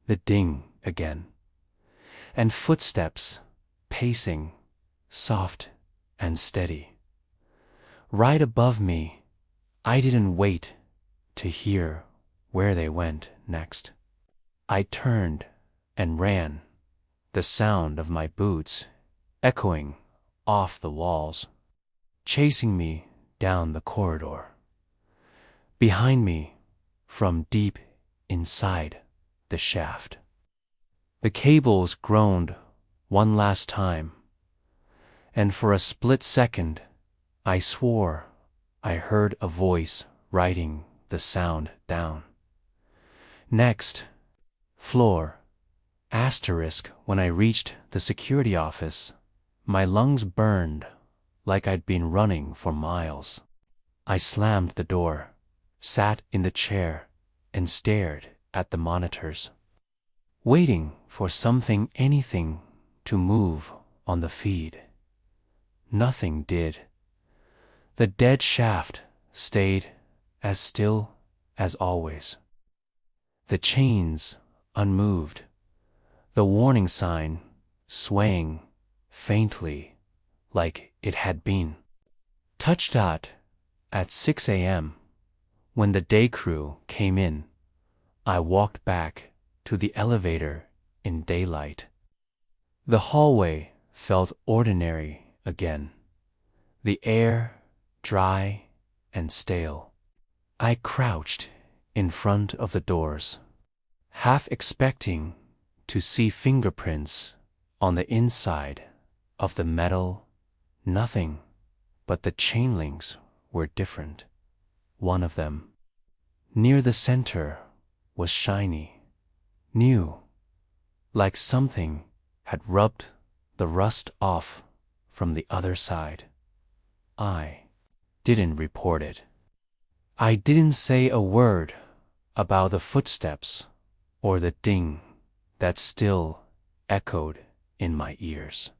the ding again, and footsteps pacing, soft and steady. Right above me, I didn't wait to hear where they went next. I turned and ran, the sound of my boots echoing off the walls, chasing me down the corridor. Behind me, from deep inside the shaft, the cables groaned one last time, and for a split second, I swore I heard a voice writing the sound down. Next, floor, asterisk. When I reached the security office, my lungs burned like I'd been running for miles. I slammed the door, sat in the chair, and stared at the monitors, waiting for something, anything, to move on the feed. Nothing did. The dead shaft stayed as still as always. The chains unmoved, the warning sign swaying faintly like it had been. Touched at 6 a.m. when the day crew came in, I walked back to the elevator in daylight. The hallway felt ordinary again, the air dry and stale. I crouched in front of the doors, half expecting to see fingerprints on the inside of the metal. Nothing, but the chain links were different. One of them, near the center, was shiny, new, like something had rubbed the rust off from the other side. I didn't report it. I didn't say a word about the footsteps or the ding that still echoed in my ears.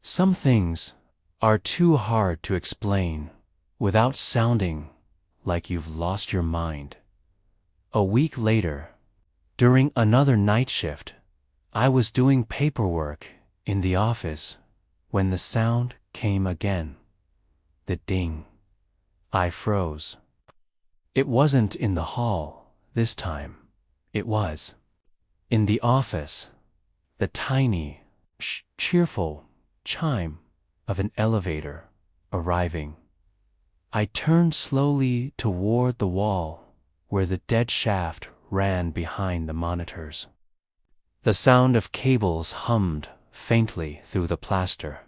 Some things are too hard to explain without sounding like you've lost your mind. A week later, during another night shift, I was doing paperwork in the office when the sound came again. The ding. I froze. It wasn't in the hall this time. It was in the office, the tiny, cheerful chime of an elevator arriving. I turned slowly toward the wall where the dead shaft ran behind the monitors. The sound of cables hummed faintly through the plaster,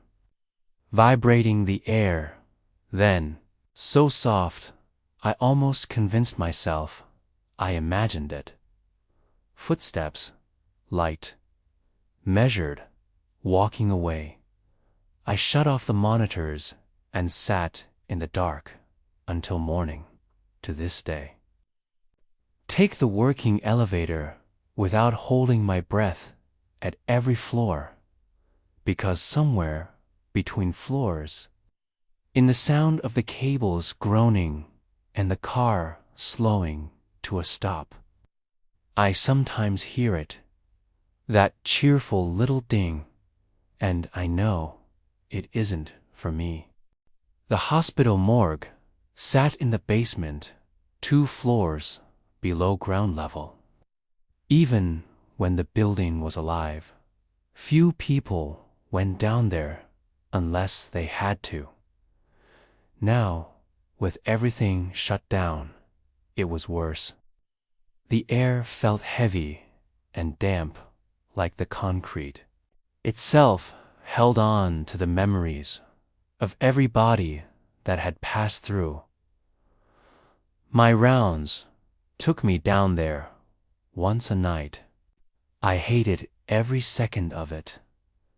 vibrating the air, then, so soft, I almost convinced myself I imagined it. Footsteps, light, measured, walking away. I shut off the monitors and sat in the dark until morning, to this day. Take the working elevator without holding my breath at every floor, because somewhere between floors, in the sound of the cables groaning and the car slowing to a stop, I sometimes hear it, that cheerful little ding, and I know it isn't for me. The hospital morgue sat in the basement, 2 floors below ground level. Even when the building was alive. Few people went down there unless they had to. Now, with everything shut down, it was worse. The air felt heavy and damp like the concrete itself held on to the memories of every body that had passed through. My rounds took me down there once a night. I hated every second of it.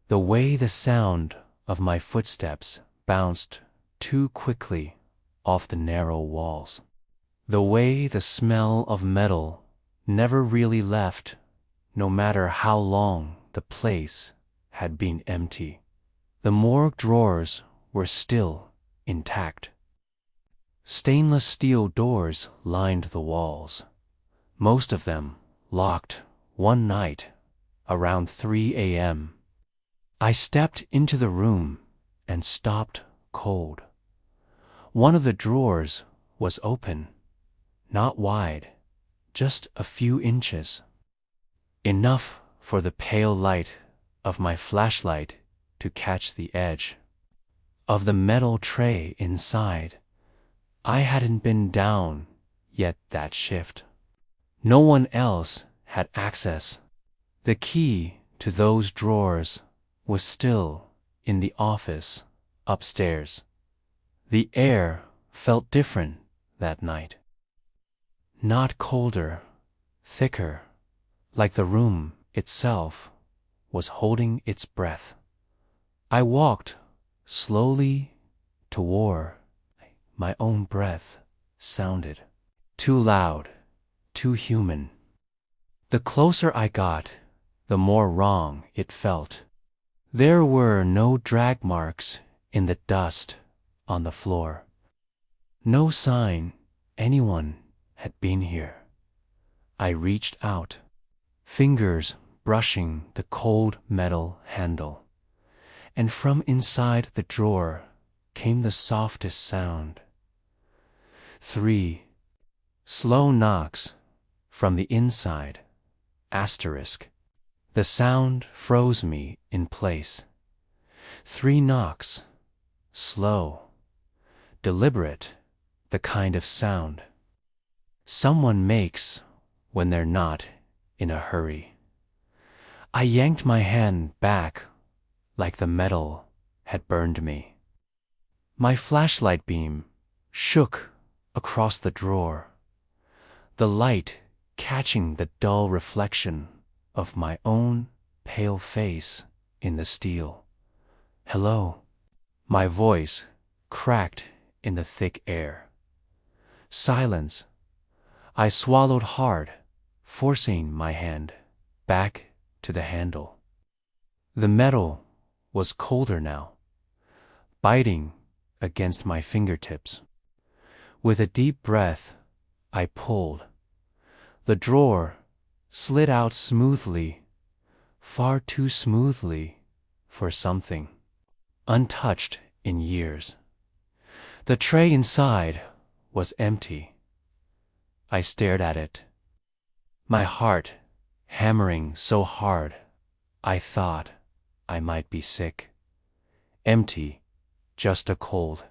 The way the sound of my footsteps bounced too quickly off the narrow walls. The way the smell of metal never really left, no matter how long the place had been empty. The morgue drawers were still intact. Stainless steel doors lined the walls, most of them locked one night around 3 a.m. I stepped into the room and stopped cold. One of the drawers was open, not wide, just a few inches. Enough for the pale light of my flashlight to catch the edge of the metal tray inside. I hadn't been down yet that shift. No one else had access. The key to those drawers was still in the office upstairs. The air felt different that night. Not colder, thicker, like the room itself was holding its breath. I walked slowly toward my own breath sounded too loud, too human. The closer I got, the more wrong it felt. There were no drag marks in the dust on the floor. No sign anyone had been here. I reached out, fingers brushing the cold metal handle, and from inside the drawer came the softest sound. 3 slow knocks from the inside, asterisk. The sound froze me in place. 3 knocks, slow, deliberate, the kind of sound someone makes when they're not in a hurry. I yanked my hand back like the metal had burned me. My flashlight beam shook across the drawer, the light catching the dull reflection of my own pale face in the steel. Hello. My voice cracked in the thick air. Silence. I swallowed hard, forcing my hand back to the handle. The metal was colder now, biting against my fingertips. With a deep breath, I pulled. The drawer slid out smoothly, far too smoothly for something untouched in years. The tray inside was empty. I stared at it, my heart hammering so hard I thought I might be sick. Empty, just a cold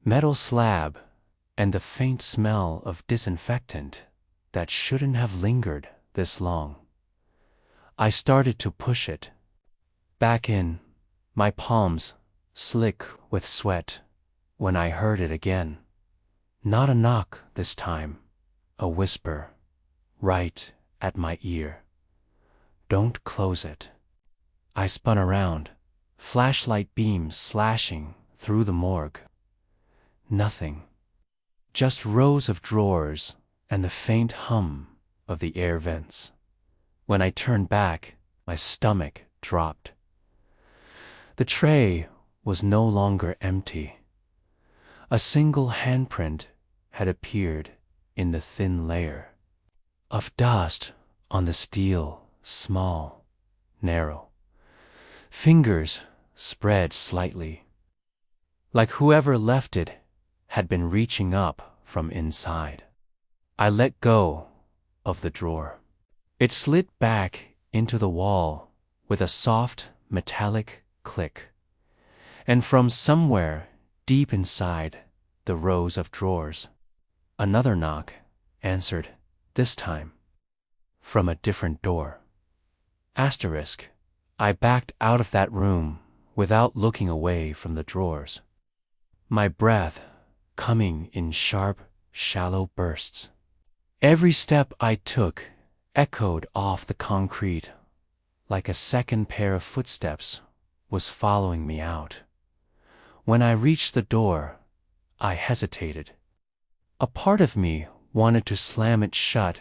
metal slab and the faint smell of disinfectant that shouldn't have lingered this long. I started to push it back in, my palms slick with sweat, when I heard it again. Not a knock this time, a whisper right at my ear. Don't close it. I spun around, flashlight beams slashing through the morgue. Nothing. Just rows of drawers and the faint hum of the air vents. When I turned back, my stomach dropped. The tray was no longer empty. A single handprint had appeared in the thin layer of dust on the steel, small, narrow. Fingers spread slightly, like whoever left it had been reaching up from inside. I let go of the drawer. It slid back into the wall with a soft, metallic click, and from somewhere deep inside the rows of drawers, another knock answered, this time from a different door. Asterisk. I backed out of that room without looking away from the drawers, my breath coming in sharp, shallow bursts. Every step I took echoed off the concrete like a second pair of footsteps was following me out. When I reached the door, I hesitated. A part of me wanted to slam it shut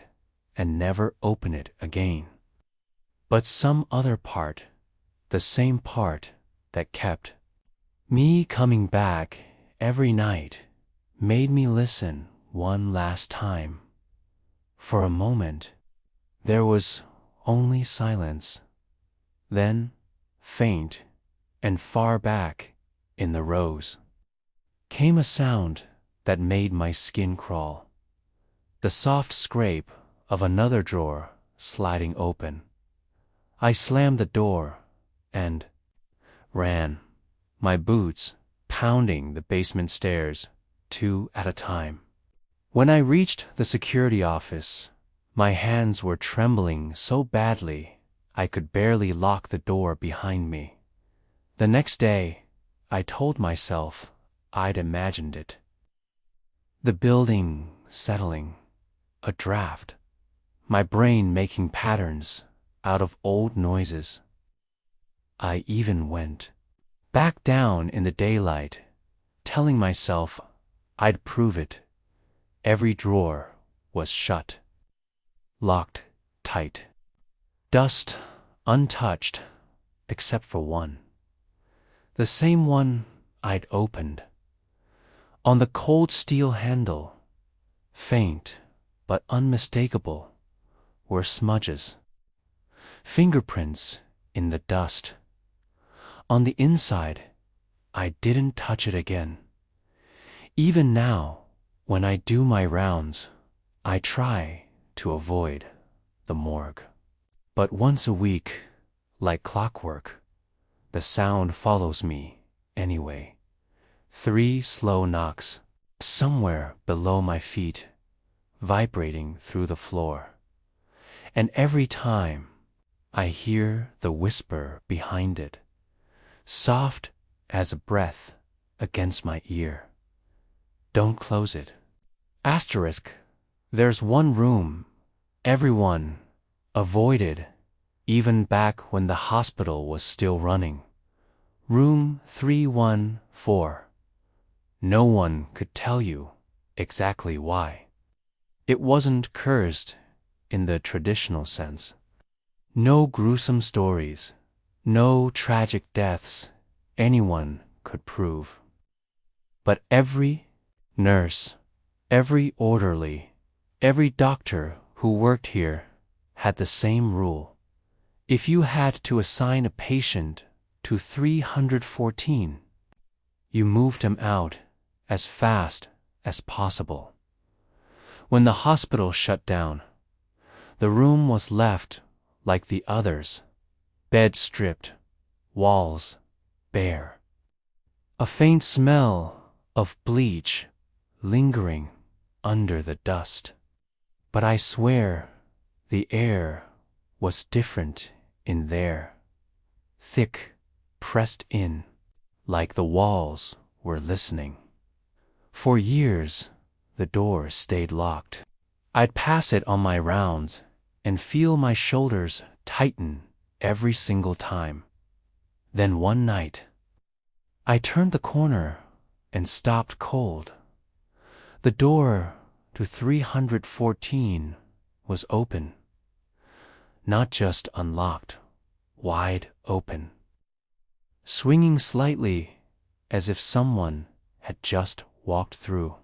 and never open it again. But some other part, the same part that kept me coming back every night, made me listen one last time. For a moment, there was only silence. Then, faint and far back in the rows, came a sound that made my skin crawl. The soft scrape of another drawer sliding open. I slammed the door and ran, my boots pounding the basement stairs, 2 at a time. When I reached the security office, my hands were trembling so badly I could barely lock the door behind me. The next day, I told myself I'd imagined it. The building settling, a draft, my brain making patterns out of old noises. I even went back down in the daylight, telling myself I'd prove it. Every drawer was shut, locked tight, dust untouched except for one. The same one I'd opened. On the cold steel handle, faint but unmistakable, were smudges, fingerprints in the dust. On the inside, I didn't touch it again. Even now, when I do my rounds, I try to avoid the morgue. But once a week, like clockwork, the sound follows me anyway. 3 slow knocks, somewhere below my feet, vibrating through the floor. And every time, I hear the whisper behind it, soft as a breath against my ear. Don't close it. Asterisk. There's one room everyone avoided, even back when the hospital was still running. Room 314. No one could tell you exactly why. It wasn't cursed in the traditional sense. No gruesome stories, no tragic deaths anyone could prove. But every nurse, every orderly, every doctor who worked here had the same rule. If you had to assign a patient to 314, you moved him out as fast as possible. When the hospital shut down, the room was left like the others, bed stripped, walls bare. A faint smell of bleach lingering under the dust. But I swear the air was different in there, thick, pressed in, like the walls were listening. For years, the door stayed locked. I'd pass it on my rounds and feel my shoulders tighten every single time. Then one night, I turned the corner and stopped cold. The door to 314 was open. Not just unlocked, wide open, swinging slightly as if someone had just walked through.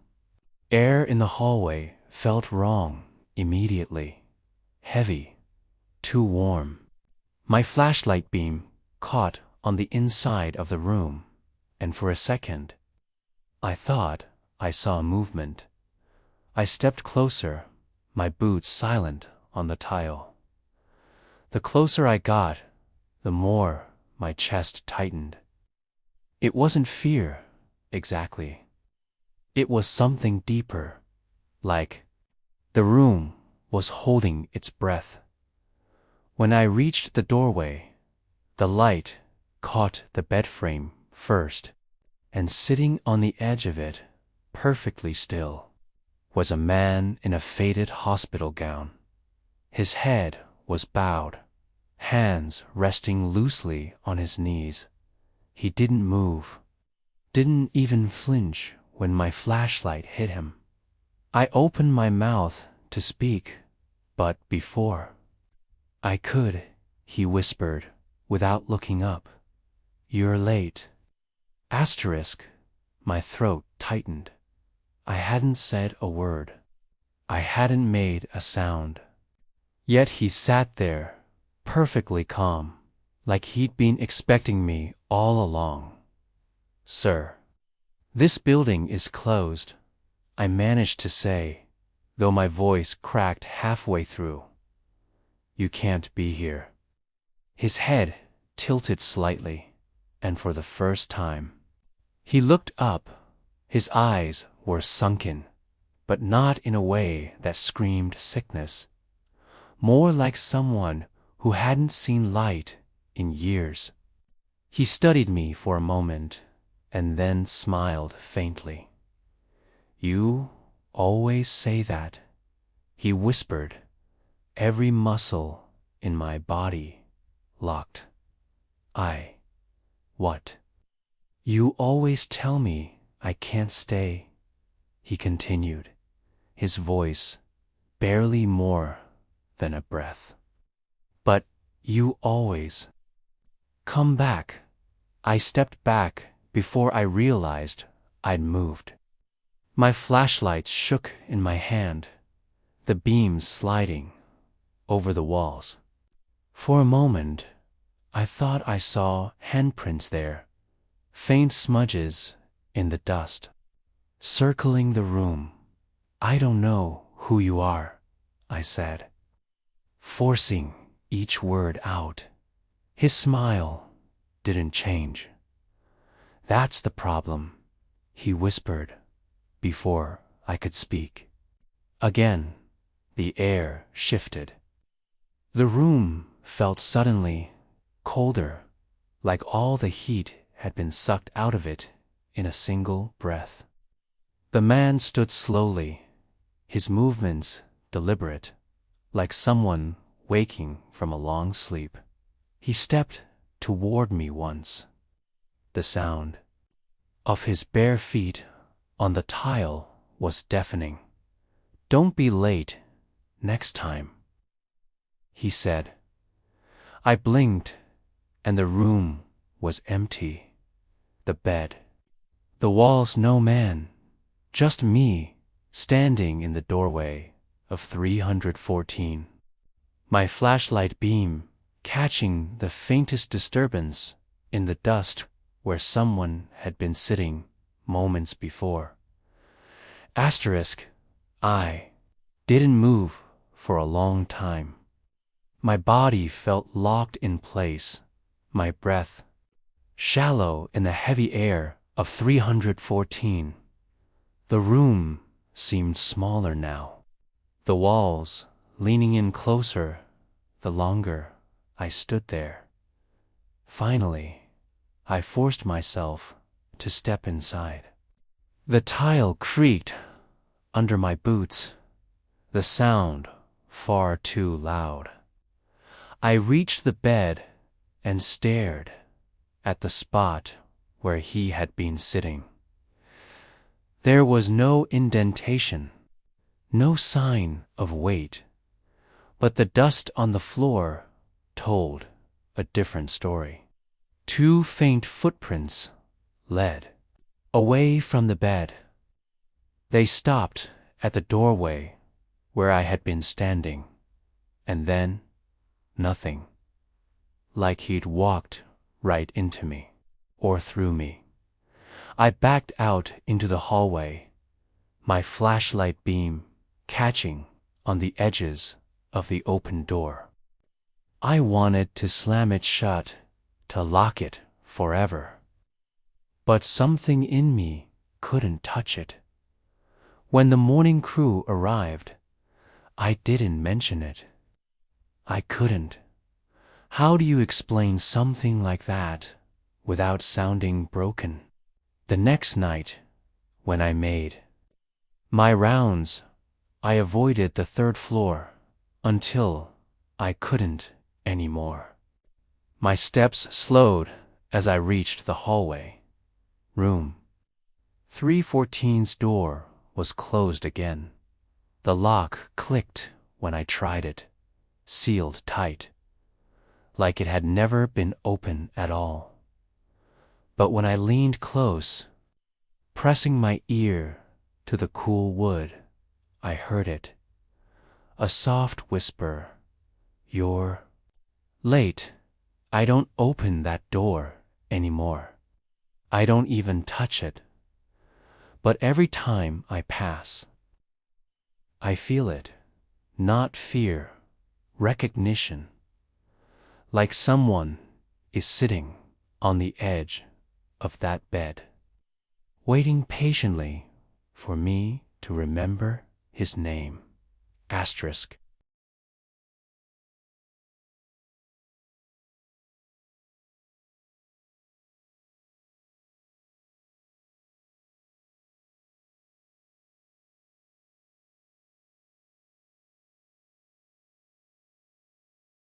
Air in the hallway felt wrong immediately, heavy, too warm. My flashlight beam caught on the inside of the room, and for a second, I thought I saw movement. I stepped closer, my boots silent on the tile. The closer I got, the more my chest tightened. It wasn't fear, exactly. It was something deeper, like the room was holding its breath. When I reached the doorway, the light caught the bed frame first, and sitting on the edge of it, perfectly still, was a man in a faded hospital gown. His head was bowed, hands resting loosely on his knees. He didn't move, didn't even flinch when my flashlight hit him. I opened my mouth to speak, but before I could, he whispered, without looking up, "You're late." Asterisk, my throat tightened. I hadn't said a word. I hadn't made a sound. Yet he sat there, perfectly calm, like he'd been expecting me all along. "Sir, this building is closed," I managed to say, though my voice cracked halfway through. "You can't be here." His head tilted slightly, and for the first time, he looked up. His eyes were sunken, but not in a way that screamed sickness, more like someone who hadn't seen light in years. He studied me for a moment, and then smiled faintly. "You always say that," he whispered, every muscle in my body locked. What? "You always tell me I can't stay," he continued, his voice barely more than a breath. "But you always come back." I stepped back before I realized I'd moved. My flashlight shook in my hand, the beams sliding over the walls. For a moment, I thought I saw handprints there, faint smudges in the dust, circling the room. "I don't know who you are," I said, forcing each word out. His smile didn't change. "That's the problem," he whispered before I could speak. Again, the air shifted. The room felt suddenly colder, like all the heat had been sucked out of it in a single breath. The man stood slowly, his movements deliberate, like someone waking from a long sleep. He stepped toward me once. The sound of his bare feet on the tile was deafening. "Don't be late next time," he said. I blinked, and the room was empty. The bed, the walls, no man, just me standing in the doorway of 314. My flashlight beam catching the faintest disturbance in the dust where someone had been sitting moments before. Asterisk, I didn't move for a long time. My body felt locked in place, my breath shallow in the heavy air of 314. The room seemed smaller now, the walls leaning in closer the longer I stood there. Finally, I forced myself to step inside. The tile creaked under my boots, the sound far too loud. I reached the bed and stared at the spot where he had been sitting. There was no indentation, no sign of weight, but the dust on the floor told a different story. 2 faint footprints led away from the bed. They stopped at the doorway where I had been standing, and then nothing, like he'd walked right into me, or through me. I backed out into the hallway, my flashlight beam catching on the edges of the open door. I wanted to slam it shut, to lock it forever. But something in me couldn't touch it. When the morning crew arrived, I didn't mention it. I couldn't. How do you explain something like that without sounding broken? The next night, when I made my rounds, I avoided the third floor until I couldn't anymore. My steps slowed as I reached the hallway. Room 314's door was closed again. The lock clicked when I tried it, sealed tight, like it had never been open at all. But when I leaned close, pressing my ear to the cool wood, I heard it. A soft whisper, "You're late. I don't open that door anymore. I don't even touch it. But every time I pass, I feel it. Not fear, recognition. Like someone is sitting on the edge of that bed, waiting patiently for me to remember his name. Asterisk.